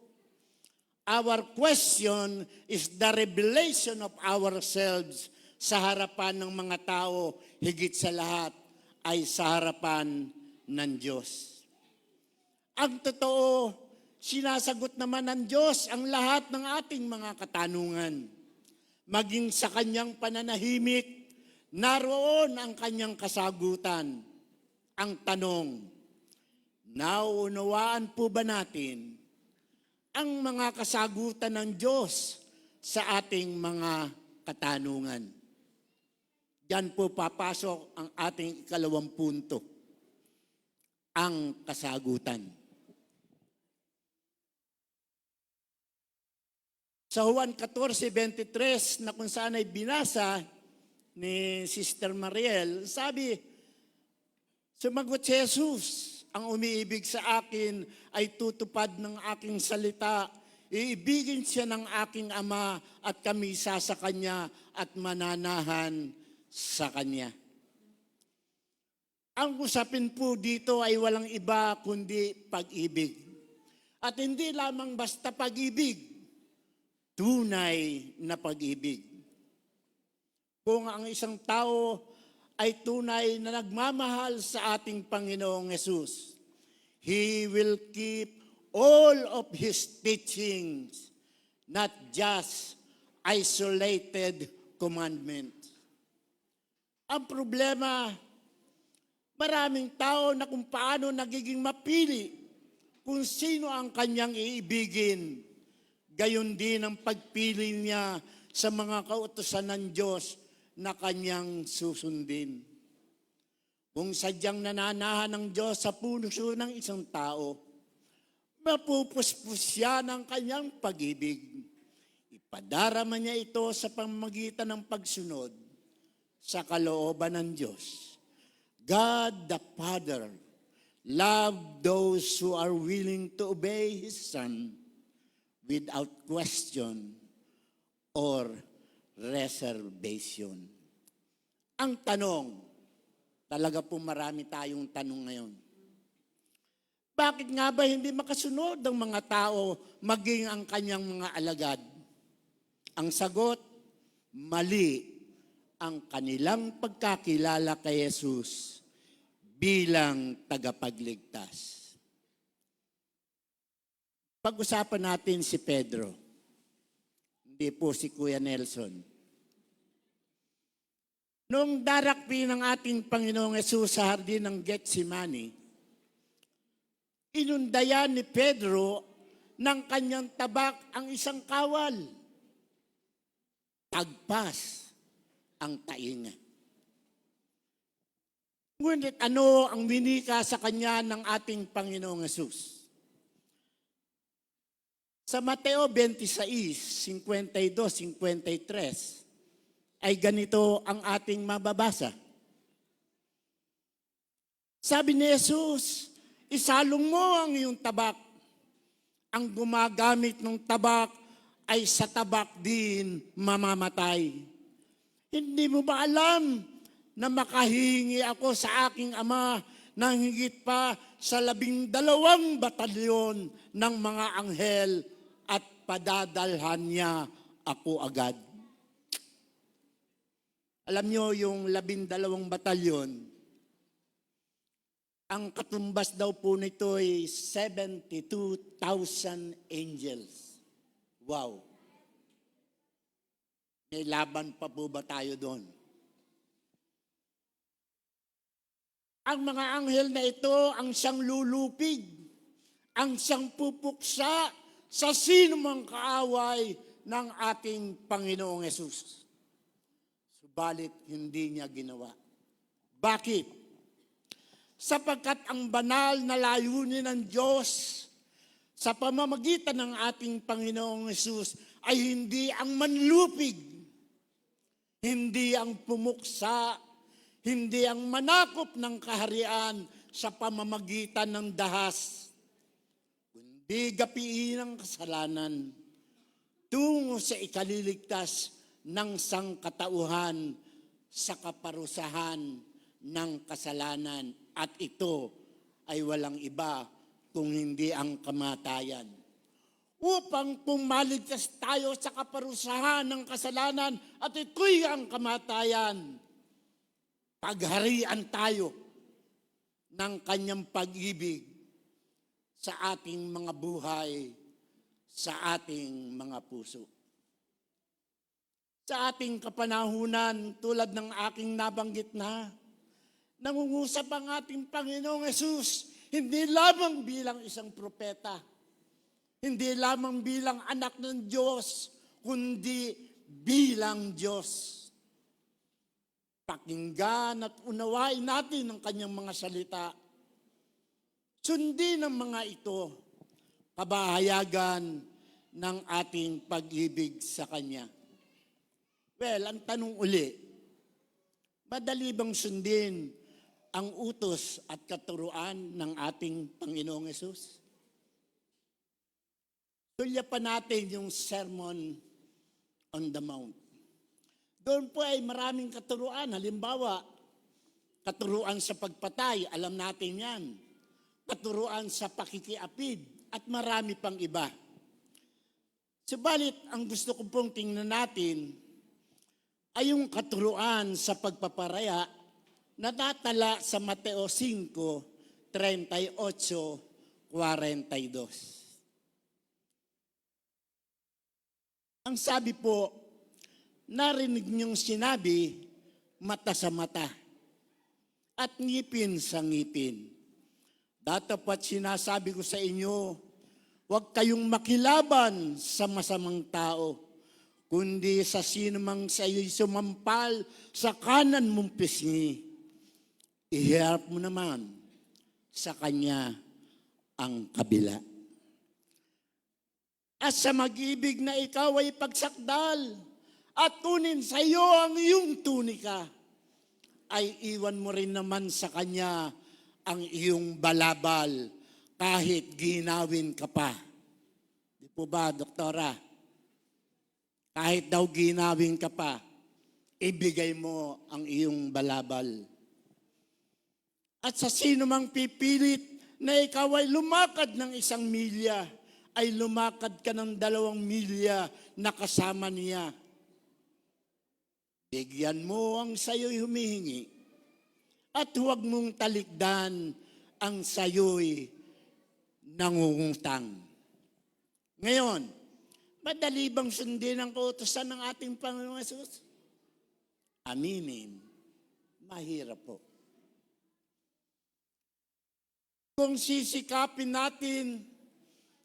our question is the revelation of ourselves sa harapan ng mga tao, higit sa lahat ay sa harapan ng Diyos. Ang totoo, sinasagot naman ng Diyos ang lahat ng ating mga katanungan. Maging sa kanyang pananahimik, naroon ang kanyang kasagutan. Ang tanong, nauunawaan po ba natin ang mga kasagutan ng Diyos sa ating mga katanungan. Diyan po papasok ang ating ikalawang punto, ang kasagutan. Sa Juan 14:23 na kung saan ay binasa ni Sister Mariel, sabi, sumagot si Jesus, ang umiibig sa akin ay tutupad ng aking salita. Iibigin siya ng aking Ama at kami isa sa Kanya at mananahan sa Kanya. Ang usapin po dito ay walang iba kundi pag-ibig. At hindi lamang basta pag-ibig, tunay na pag-ibig. Kung ang isang tao ay tunay na nagmamahal sa ating Panginoong Hesus, He will keep all of His teachings, not just isolated commandments. Ang problema, maraming tao na kung paano nagiging mapili kung sino ang kanyang iibigin. Gayon din ang pagpili niya sa mga kautusan ng Diyos na kanyang susundin. Kung sadyang nananahan ng Diyos sa puso ng isang tao, mapupuspos siya ng kanyang pag-ibig. Ipadarama niya ito sa pamamagitan ng pagsunod sa kalooban ng Diyos. God the Father loved those who are willing to obey His Son without question or reservation. Ang tanong, talaga po marami tayong tanong ngayon. Bakit nga ba hindi makasunod ang mga tao maging ang kanyang mga alagad? Ang sagot, mali ang kanilang pagkakilala kay Jesus bilang tagapagligtas. Pag-usapan natin si Pedro. Hindi po si Kuya Nelson. Noong darakpi ng ating Panginoong Hesus sa hardin ng Getsemani, inundayan ni Pedro ng kanyang tabak ang isang kawal. Tagpas ang tainga. Ngunit ano ang winika sa kanya ng ating Panginoong Hesus? Sa Mateo 26, 52, 53, ay ganito ang ating mababasa. Sabi ni Jesus, isalong mo ang iyong tabak. Ang gumagamit ng tabak ay sa tabak din mamamatay. Hindi mo ba alam na makahingi ako sa aking Ama ng higit pa sa 12 batalyon ng mga anghel at padadalhan niya ako agad? Alam niyo yung 12 batalyon, ang katumbas daw po nito ay 72,000 angels. Wow! May laban pa po ba tayo doon? Ang mga anghel na ito ang siyang lulupig, ang siyang pupuksa sa sino mang kaaway ng ating Panginoong Hesus. Subalit hindi niya ginawa. Bakit? Sapagkat ang banal na layunin ng Diyos sa pamamagitan ng ating Panginoong Hesus ay hindi ang manlupig, hindi ang pumuksa, hindi ang manakop ng kaharian sa pamamagitan ng dahas, kundi gapiin ang kasalanan tungo sa ikaliligtas ng sangkatauhan sa kaparusahan ng kasalanan. At ito ay walang iba kung hindi ang kamatayan. Upang pumaligtas tayo sa kaparusahan ng kasalanan at ito'y ang kamatayan, pagharian tayo ng kanyang pag-ibig sa ating mga buhay, sa ating mga puso. Sa ating kapanahunan, tulad ng aking nabanggit na, nangungusap ang ating Panginoong Hesus, hindi lamang bilang isang propeta, hindi lamang bilang anak ng Diyos, kundi bilang Diyos. Pakinggan at unawain natin ang kanyang mga salita. Sundin ang mga ito, kabahayagan ng ating pag-ibig sa Kanya. Well, ang tanong uli, madali bang sundin ang utos at katuruan ng ating Panginoong Hesus? Tulyapan natin yung Sermon on the Mount. Doon po ay maraming katuruan. Halimbawa, katuruan sa pagpatay, alam natin yan. Katuruan sa pakikiapid, at marami pang iba. Subalit, ang gusto ko pong tingnan natin ay yung katuruan sa pagpaparaya na natala sa Mateo 5, 38, 42. Ang sabi po, narinig niyong sinabi, mata sa mata at ngipin sa ngipin. Datapat sinasabi ko sa inyo, huwag kayong makilaban sa masamang tao, kundi sa sino mang sa iyo'y sumampal sa kanan mong pisngi. Iharap mo naman sa kanya ang kabila. At sa mag-ibig na ikaw ay pagsakdal, at kunin sa iyo ang iyong tunika, ay iwan mo rin naman sa kanya ang iyong balabal kahit ginawin ka pa. Di po ba, doktora? Kahit daw ginawin ka pa, ibigay mo ang iyong balabal. At sa sino mang pipilit na ikaw ay lumakad ng 1 milya, ay lumakad ka ng 2 milya na kasama niya. Bigyan mo ang sayo'y humihingi at huwag mong talikdan ang sayo'y nangungutang. Ngayon, madali bang sundin ang kautusan ng ating Panginoong Hesus? Aminin, mahirap po. Kung sisikapin natin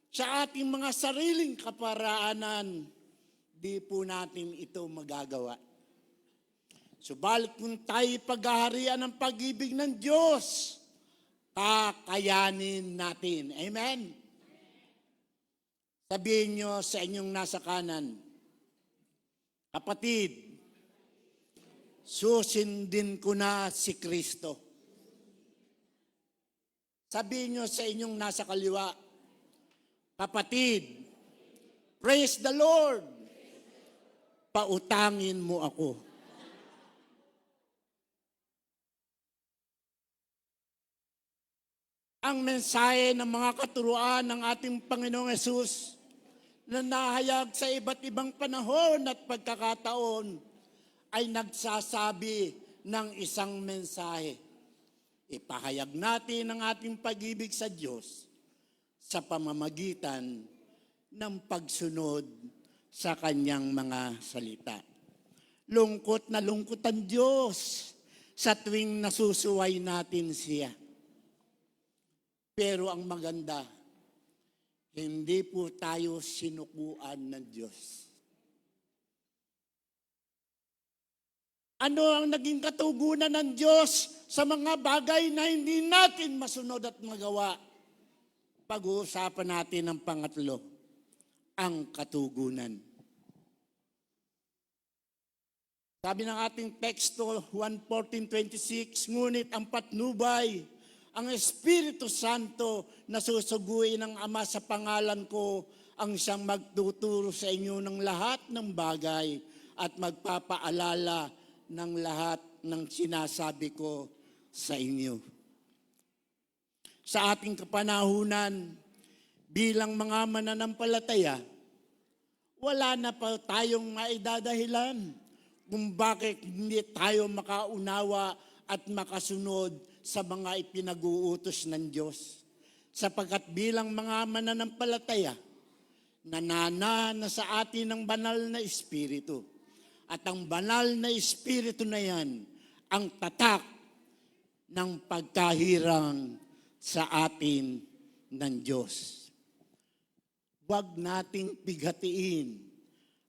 sa ating mga sariling kaparaanan, di po natin ito magagawa. Subalit kung tayo paghaharian ng pag-ibig ng Diyos, kakayanin natin. Amen? Sabihin nyo sa inyong nasa kanan, kapatid, susundin ko na si Kristo. Sabihin nyo sa inyong nasa kaliwa, kapatid, praise the Lord, pautangin mo ako. Ang mensahe ng mga katuruan ng ating Panginoong Hesus na nahayag sa iba't ibang panahon at pagkakataon ay nagsasabi ng isang mensahe. Ipahayag natin ang ating pag-ibig sa Diyos sa pamamagitan ng pagsunod sa Kanyang mga salita. Lungkot na lungkot ang Diyos sa tuwing nasusuway natin siya. Pero ang maganda, hindi po tayo sinukuan ng Diyos. Ano ang naging katugunan ng Diyos sa mga bagay na hindi natin masunod at magawa? Pag-uusapan natin ang pangatlo, ang katugunan. Sabi ng ating teksto, 1:14-26, ngunit ang patnubay, ang Espiritu Santo na susuguin ng Ama sa pangalan ko ang siyang magtuturo sa inyo ng lahat ng bagay at magpapaalala ng lahat ng sinasabi ko sa inyo. Sa ating kapanahunan, bilang mga mananampalataya, wala na pa tayong maidadahilan kung bakit hindi tayo makaunawa at makasunod sa mga ipinag-uutos ng Diyos. Sapagkat bilang mga mananampalataya, nanana sa atin ang banal na Espiritu. At ang banal na Espiritu na yan, ang tatak ng pagkahirang sa atin ng Diyos. Huwag nating pigatiin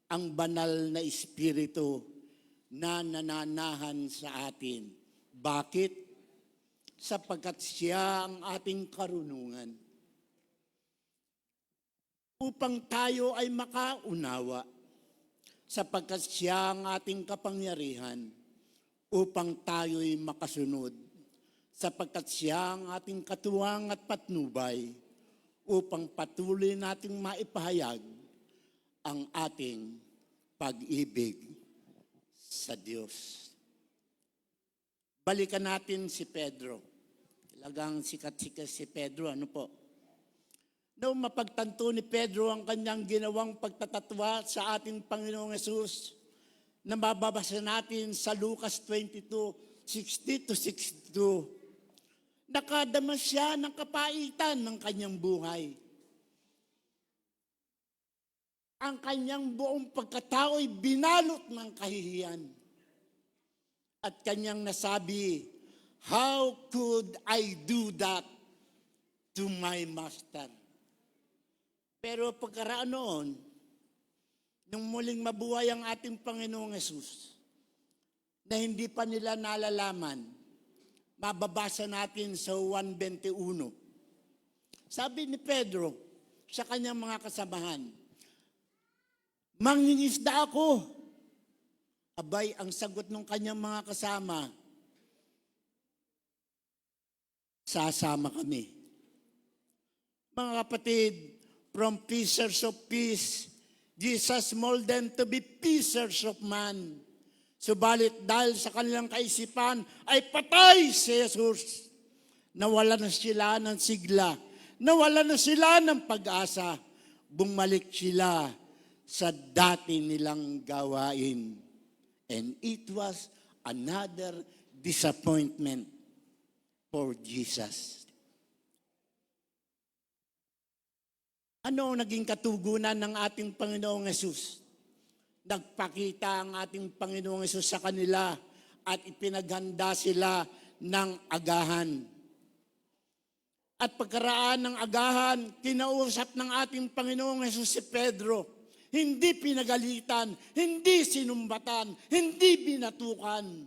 ang banal na Espiritu na nananahan sa atin. Bakit? Sapagkat siya ang ating karunungan. Upang tayo ay makaunawa, sapagkat siya ang ating kapangyarihan, upang tayo'y makasunod, sapagkat siya ang ating katuwang at patnubay, upang patuloy nating maipahayag ang ating pag-ibig sa Diyos. Balikan natin si Pedro. Talagang sikat-sikat si Pedro, ano po? Noong mapagtanto ni Pedro ang kanyang ginawang pagtatatwa sa ating Panginoong Hesus, na mababasa natin sa Lucas 22:60-62, nakadama siya ng kapaitan ng kanyang buhay. Ang kanyang buong pagkatao'y binalot ng kahihiyan. At kanyang nasabi, "How could I do that to my master?" Pero pagkaraan noon, nung muling mabuhay ang ating Panginoong Hesus, na hindi pa nila nalalaman, mababasa natin sa 1:21. Sabi ni Pedro sa kanyang mga kasamahan, "Mangingisda ako." Abay, ang sagot ng kanyang mga kasama, "Sasama kami." Mga kapatid, from fishers of fish, Jesus molded them to be fishers of man. Subalit dahil sa kanilang kaisipan ay patay si Jesus. Nawala na sila ng sigla. Nawala na sila ng pag-asa. Bumalik sila sa dati nilang gawain. And it was another disappointment for Jesus. Ano ang naging katugunan ng ating Panginoong Hesus? Nagpakita ang ating Panginoong Hesus sa kanila at ipinaghanda sila ng agahan. At pagkaraan ng agahan, kinausap ng ating Panginoong Hesus si Pedro. Hindi pinagalitan, hindi sinumbatan, hindi binatukan.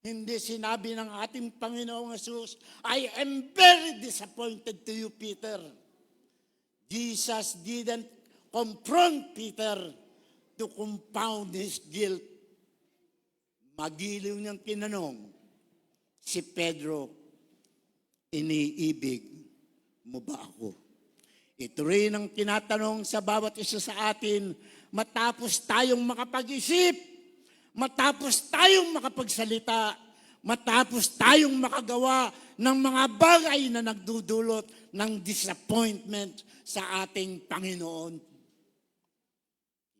Hindi sinabi ng ating Panginoong Hesus, "I am very disappointed to you, Peter." Jesus didn't confront Peter to compound his guilt. Magiliw niyang tinanong, si Pedro, "Iniibig mo ba ako?" Ito rin ang tinatanong sa bawat isa sa atin matapos tayong makapag-isip, matapos tayong makapagsalita, matapos tayong makagawa ng mga bagay na nagdudulot ng disappointment sa ating Panginoon.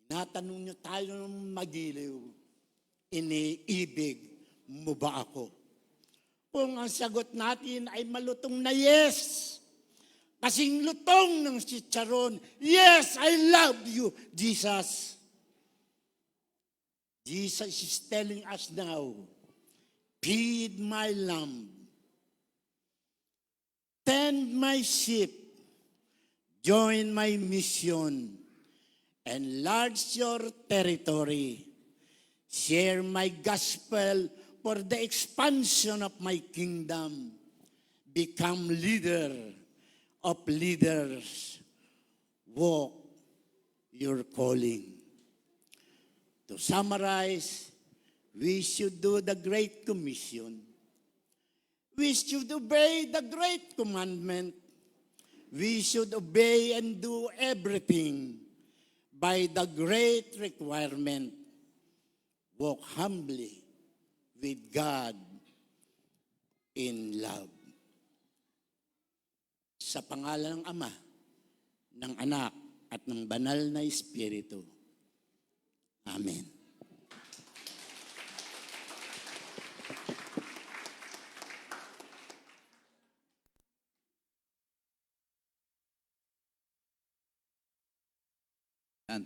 Tinatanong niyo tayo ng magiliw, "Iniibig mo ba ako?" Kung ang sagot natin ay malutong na yes, kasing lutong ng chicharon, "Yes, I love you, Jesus." Jesus is telling us now, "Feed my lamb, tend my sheep, join my mission, enlarge your territory, share my gospel for the expansion of my kingdom, become leader of leaders, walk your calling." To summarize, we should do the Great Commission. We should obey the Great Commandment. We should obey and do everything by the great requirement. Walk humbly with God in love. Sa pangalan ng Ama, ng Anak, at ng Banal na Espiritu. Amen.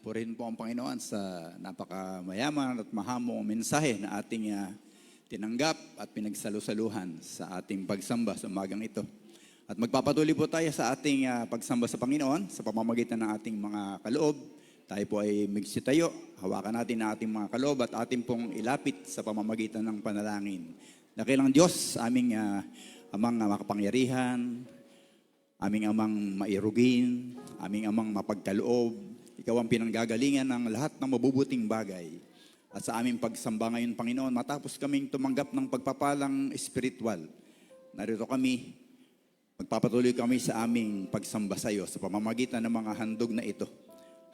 Purihin po ang Panginoon sa napakamayaman at mahamong mensahe na ating tinanggap at pinagsalusaluhan sa ating pagsamba sa umagang ito. At magpapatuloy po tayo sa ating pagsamba sa Panginoon sa pamamagitan ng ating mga kaloob tayo po ay magsitayo, hawakan natin ang ating mga kaloob at ating pong ilapit sa pamamagitan ng panalangin. Dakilang Diyos, aming amang makapangyarihan, aming amang mairugin, aming amang mapagkaloob, ikaw ang pinanggagalingan ng lahat ng mabubuting bagay. At sa aming pagsamba ngayon, Panginoon, matapos kaming tumanggap ng pagpapalang espiritual, narito kami, magpapatuloy kami sa aming pagsamba sa iyo sa pamamagitan ng mga handog na ito.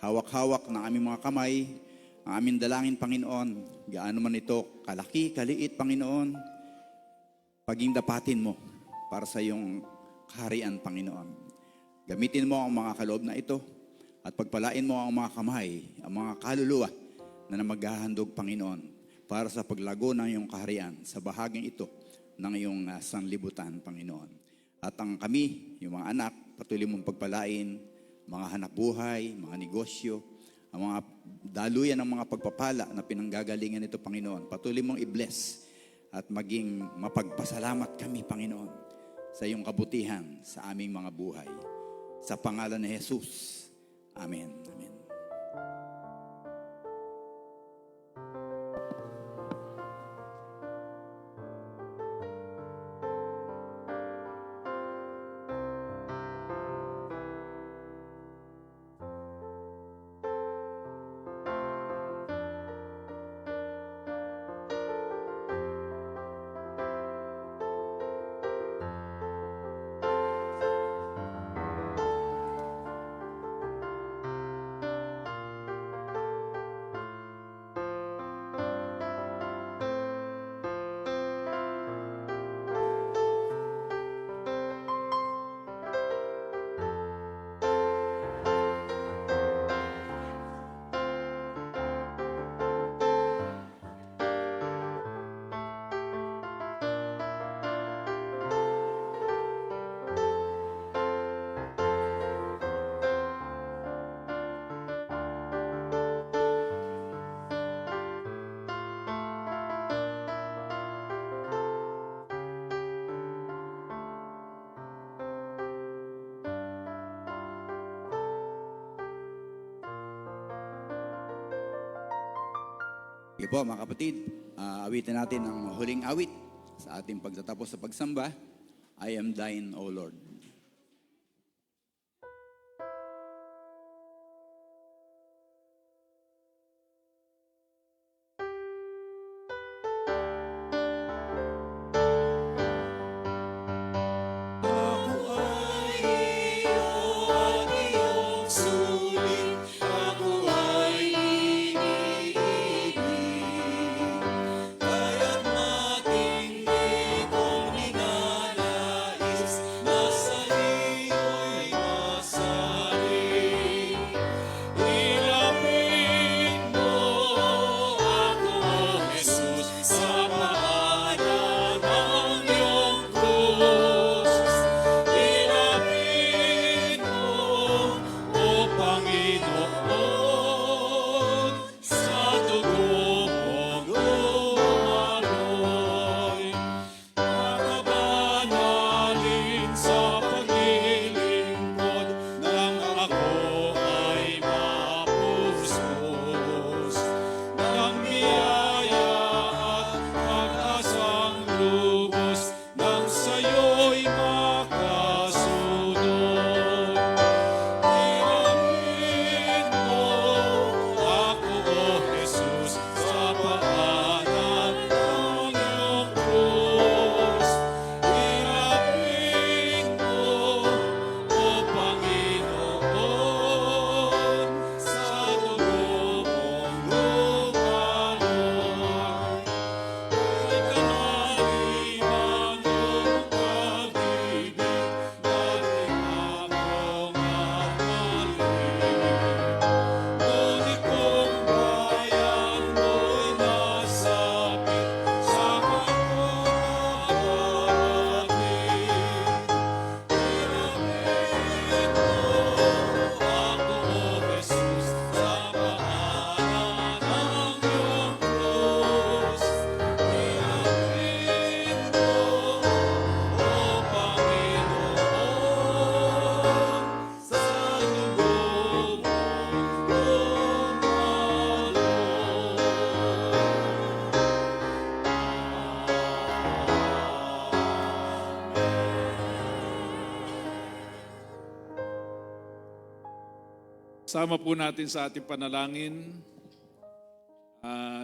Hawak-hawak ng aming mga kamay, ang aming dalangin, Panginoon, gaano man ito kalaki, kaliit, Panginoon, paging dapatin mo para sa iyong kaharian, Panginoon. Gamitin mo ang mga kaloob na ito at pagpalain mo ang mga kamay, ang mga kaluluwa na maghahandog, Panginoon, para sa paglago ng iyong kaharian sa bahaging ito ng iyong sanlibutan, Panginoon. At ang kami, yung mga anak, patuloy mong pagpalain, mga hanap buhay, mga negosyo, ang mga daluyan ng mga pagpapala na pinanggagalingan nito, Panginoon. Patuloy mong i-bless at maging mapagpasalamat kami, Panginoon, sa iyong kabutihan sa aming mga buhay. Sa pangalan ni Jesus. Amen. Amen. Sige po mga kapatid, awitin natin ang huling awit sa ating pagtatapos sa pagsamba, I am thine, O Lord. Mas Sama po natin sa ating panalangin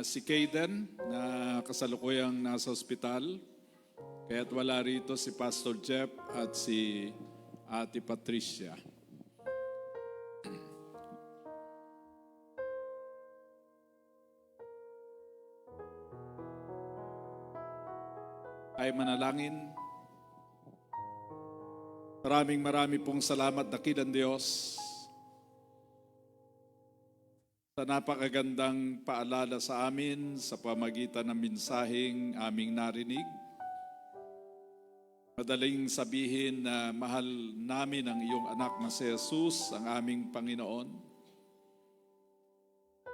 si Kayden na kasalukuyang nasa ospital. Kaya't wala rito si Pastor Jeff at si Ate Patricia. Ay manalangin. Marami pong salamat, dakilang Diyos, sa napakagandang paalala sa amin sa pamagitan ng mensaheng aming narinig. Madaling sabihin na mahal namin ang iyong anak na si Jesus, ang aming Panginoon.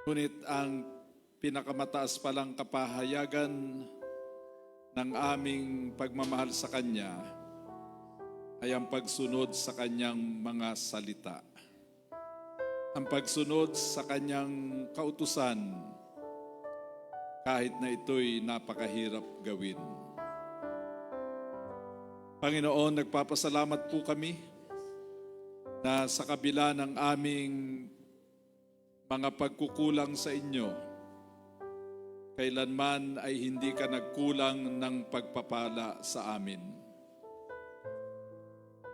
Ngunit ang pinakamataas palang kapahayagan ng aming pagmamahal sa Kanya ay ang pagsunod sa Kanyang mga salita. Ang pagsunod sa Kanyang kautusan, kahit na ito'y napakahirap gawin. Panginoon, nagpapasalamat po kami na sa kabila ng aming mga pagkukulang sa inyo, kailanman ay hindi ka nagkulang ng pagpapala sa amin.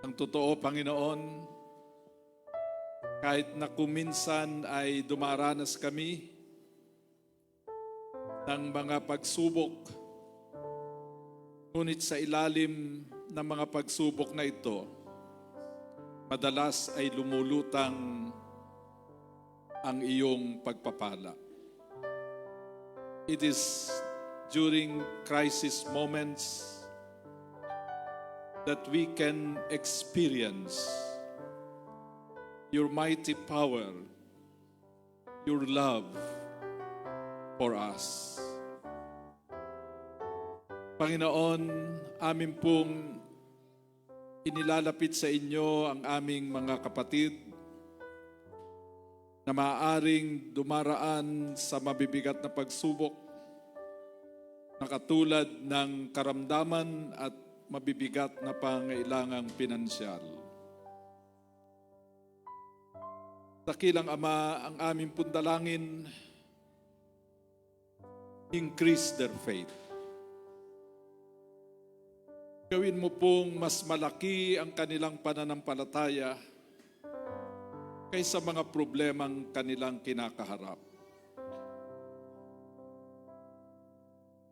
Ang totoo, Panginoon, kahit na kuminsan ay dumaranas kami ng mga pagsubok, ngunit sa ilalim ng mga pagsubok na ito, madalas ay lumulutang ang iyong pagpapala. It is during crisis moments that we can experience your mighty power, your love for us. Panginoon, amin pong inilalapit sa inyo ang aming mga kapatid na maaaring dumaraan sa mabibigat na pagsubok na katulad ng karamdaman at mabibigat na pangailangang pinansyal. Dakilang Ama, ang aming pundalangin, increase their faith. Gawin mo pong mas malaki ang kanilang pananampalataya kaysa mga problemang kanilang kinakaharap.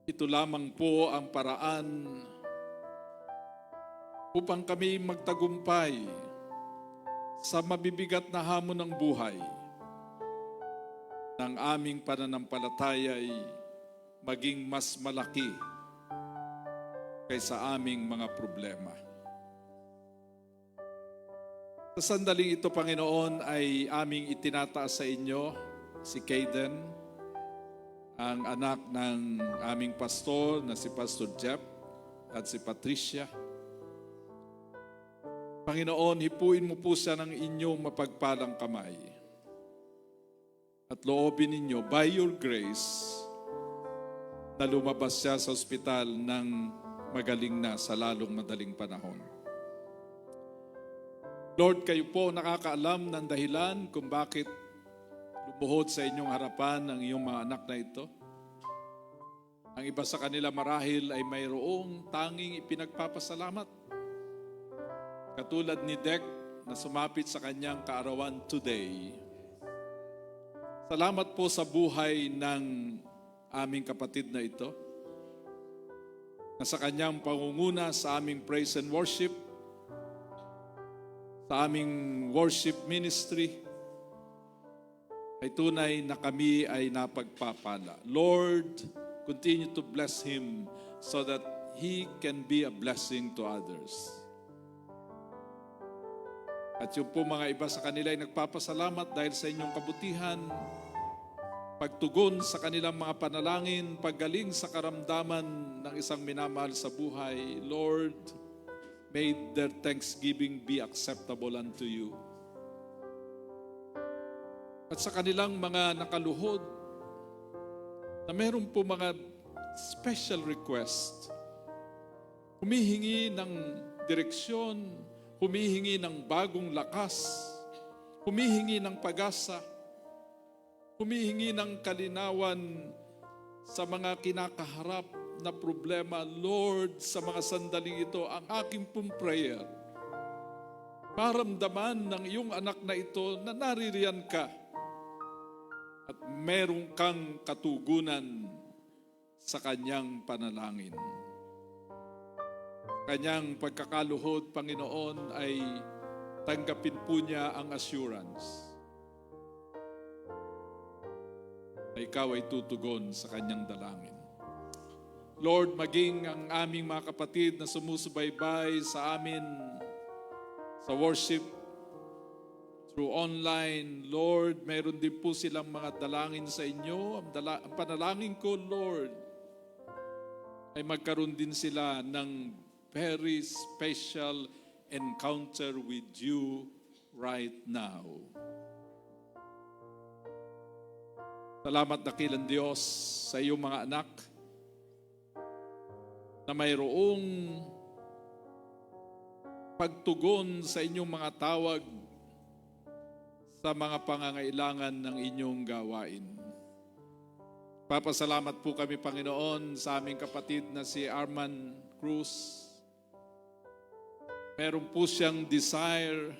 Ito lamang po ang paraan upang kami magtagumpay sa mabibigat na hamon ng buhay, ng aming pananampalataya ay maging mas malaki kaysa aming mga problema. Sa sandaling ito, Panginoon, ay aming itinataas sa inyo si Kayden, ang anak ng aming pastor na si Pastor Jeff at si Patricia. Panginoon, hipuin mo po siya ng inyong mapagpalang kamay. At loobin ninyo, by your grace, na lumabas siya sa ospital ng magaling na sa lalong madaling panahon. Lord, kayo po nakakaalam ng dahilan kung bakit lumuhod sa inyong harapan ang iyong mga anak na ito. Ang iba sa kanila marahil ay mayroong tanging ipinagpapasalamat. Katulad ni Dek na sumapit sa kanyang kaarawan today. Salamat po sa buhay ng aming kapatid na ito, na sa kanyang pangunguna sa aming praise and worship, sa aming worship ministry, ay tunay na kami ay napagpapala. Lord, continue to bless him so that he can be a blessing to others. At yung po mga iba sa kanila ay nagpapasalamat dahil sa inyong kabutihan, pagtugon sa kanilang mga panalangin, paggaling sa karamdaman ng isang minamahal sa buhay. Lord, may their thanksgiving be acceptable unto you. At sa kanilang mga nakaluhod, na meron po mga special request, humihingi ng direksyon, humihingi ng bagong lakas, humihingi ng pag-asa, humihingi ng kalinawan sa mga kinakaharap na problema. Lord, sa mga sandaling ito, ang aking pong prayer, maramdaman ng iyong anak na ito na naririyan ka at meron kang katugunan sa kanyang panalangin. Kanyang pagkakaluhod, Panginoon, ay tanggapin po niya ang assurance na ikaw ay tutugon sa kanyang dalangin. Lord, maging ang aming mga kapatid na sumusubaybay sa amin sa worship through online, Lord, mayroon din po silang mga dalangin sa inyo. Ang panalangin ko, Lord, ay magkaroon din sila ng very special encounter with you right now. Salamat dakilang Diyos sa iyong mga anak na mayroong pagtugon sa inyong mga tawag sa mga pangangailangan ng inyong gawain. Papasalamat po kami, Panginoon, sa aming kapatid na si Arman Cruz. Meron po siyang desire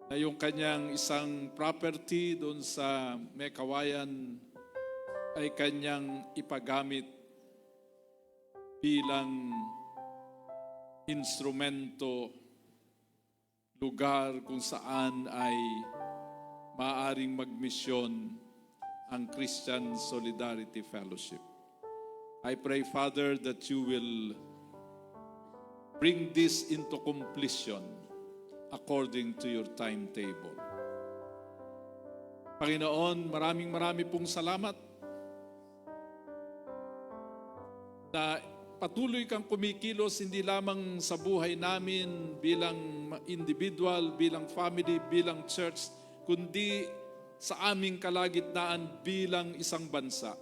na yung kanyang isang property doon sa Mekawayan ay kanyang ipagamit bilang instrumento, lugar kung saan ay maaaring magmisyon ang Christian Solidarity Fellowship. I pray, Father, that you will bring this into completion according to your timetable. Panginoon, marami pong salamat na patuloy kang kumikilos hindi lamang sa buhay namin bilang individual, bilang family, bilang church, kundi sa aming kalagitnaan bilang isang bansa.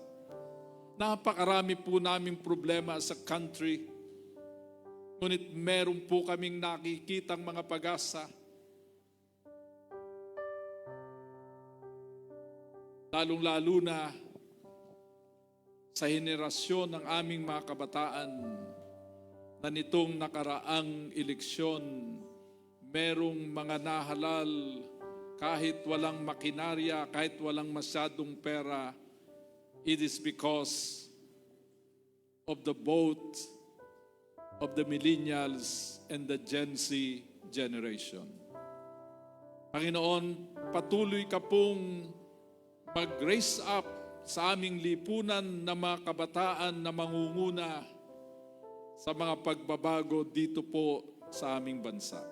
Napakarami po naming problema sa country, ngunit meron po kaming nakikitang mga pag-asa. Lalong-lalo na sa henerasyon ng aming mga kabataan na nitong nakaraang eleksyon, merong mga nahalal kahit walang makinarya, kahit walang masyadong pera. It is because of the vote of the millennials and the Gen Z generation. Panginoon, patuloy ka pong mag-raise up sa aming lipunan na mga kabataan na mangunguna sa mga pagbabago dito po sa aming bansa.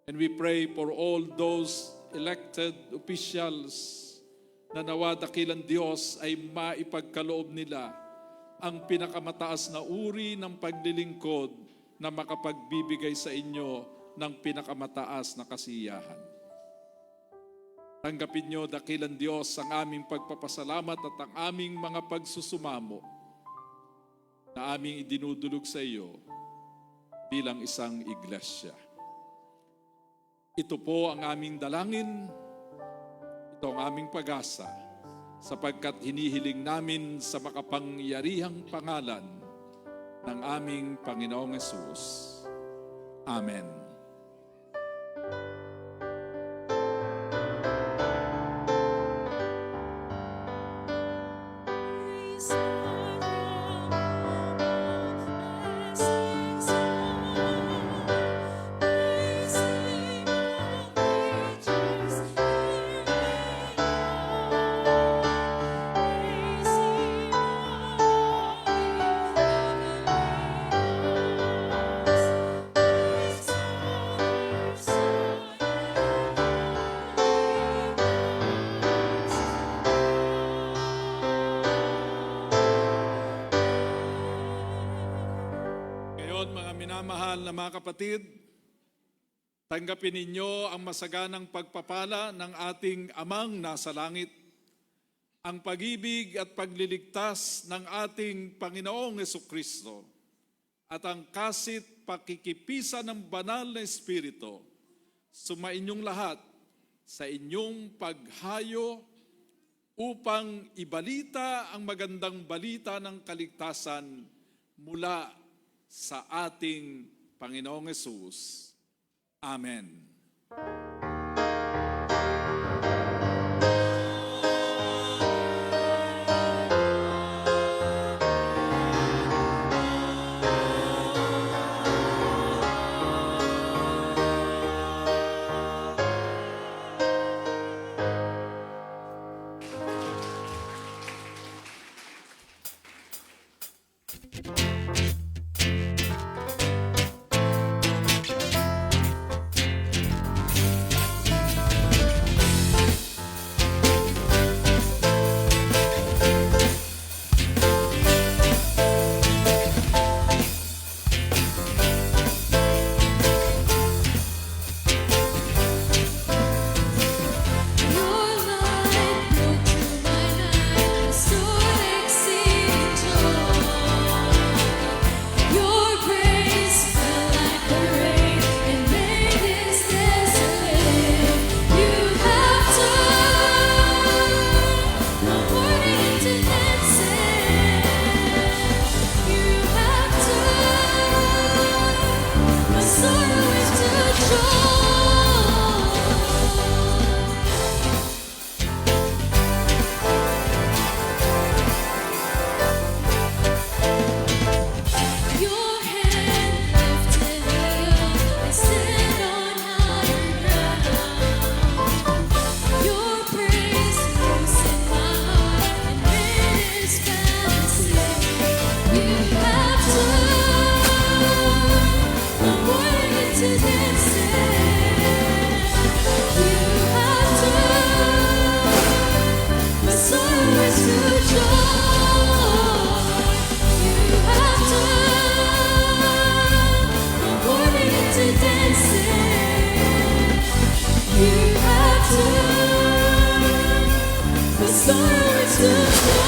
And we pray for all those elected officials na nawa dakilang Diyos ay maipagkaloob nila ang pinakamataas na uri ng paglilingkod na makapagbibigay sa inyo ng pinakamataas na kasiyahan. Tanggapin nyo, dakilang Diyos, ang aming pagpapasalamat at ang aming mga pagsusumamo na aming idinudulog sa iyo bilang isang iglesia. Ito po ang aming dalangin, ito ang aming pag-asa, sapagkat hinihiling namin sa makapangyarihang pangalan ng aming Panginoong Hesus. Amen. Minamahal na mga kapatid, tanggapin ninyo ang masaganang pagpapala ng ating Amang nasa langit, ang pag-ibig at pagliligtas ng ating Panginoong Jesucristo, at ang kasit pakikipisa ng banal na Espiritu sumainyong lahat sa inyong paghayo upang ibalita ang magandang balita ng kaligtasan mula sa ating Panginoong Hesus. Amen. Sorry to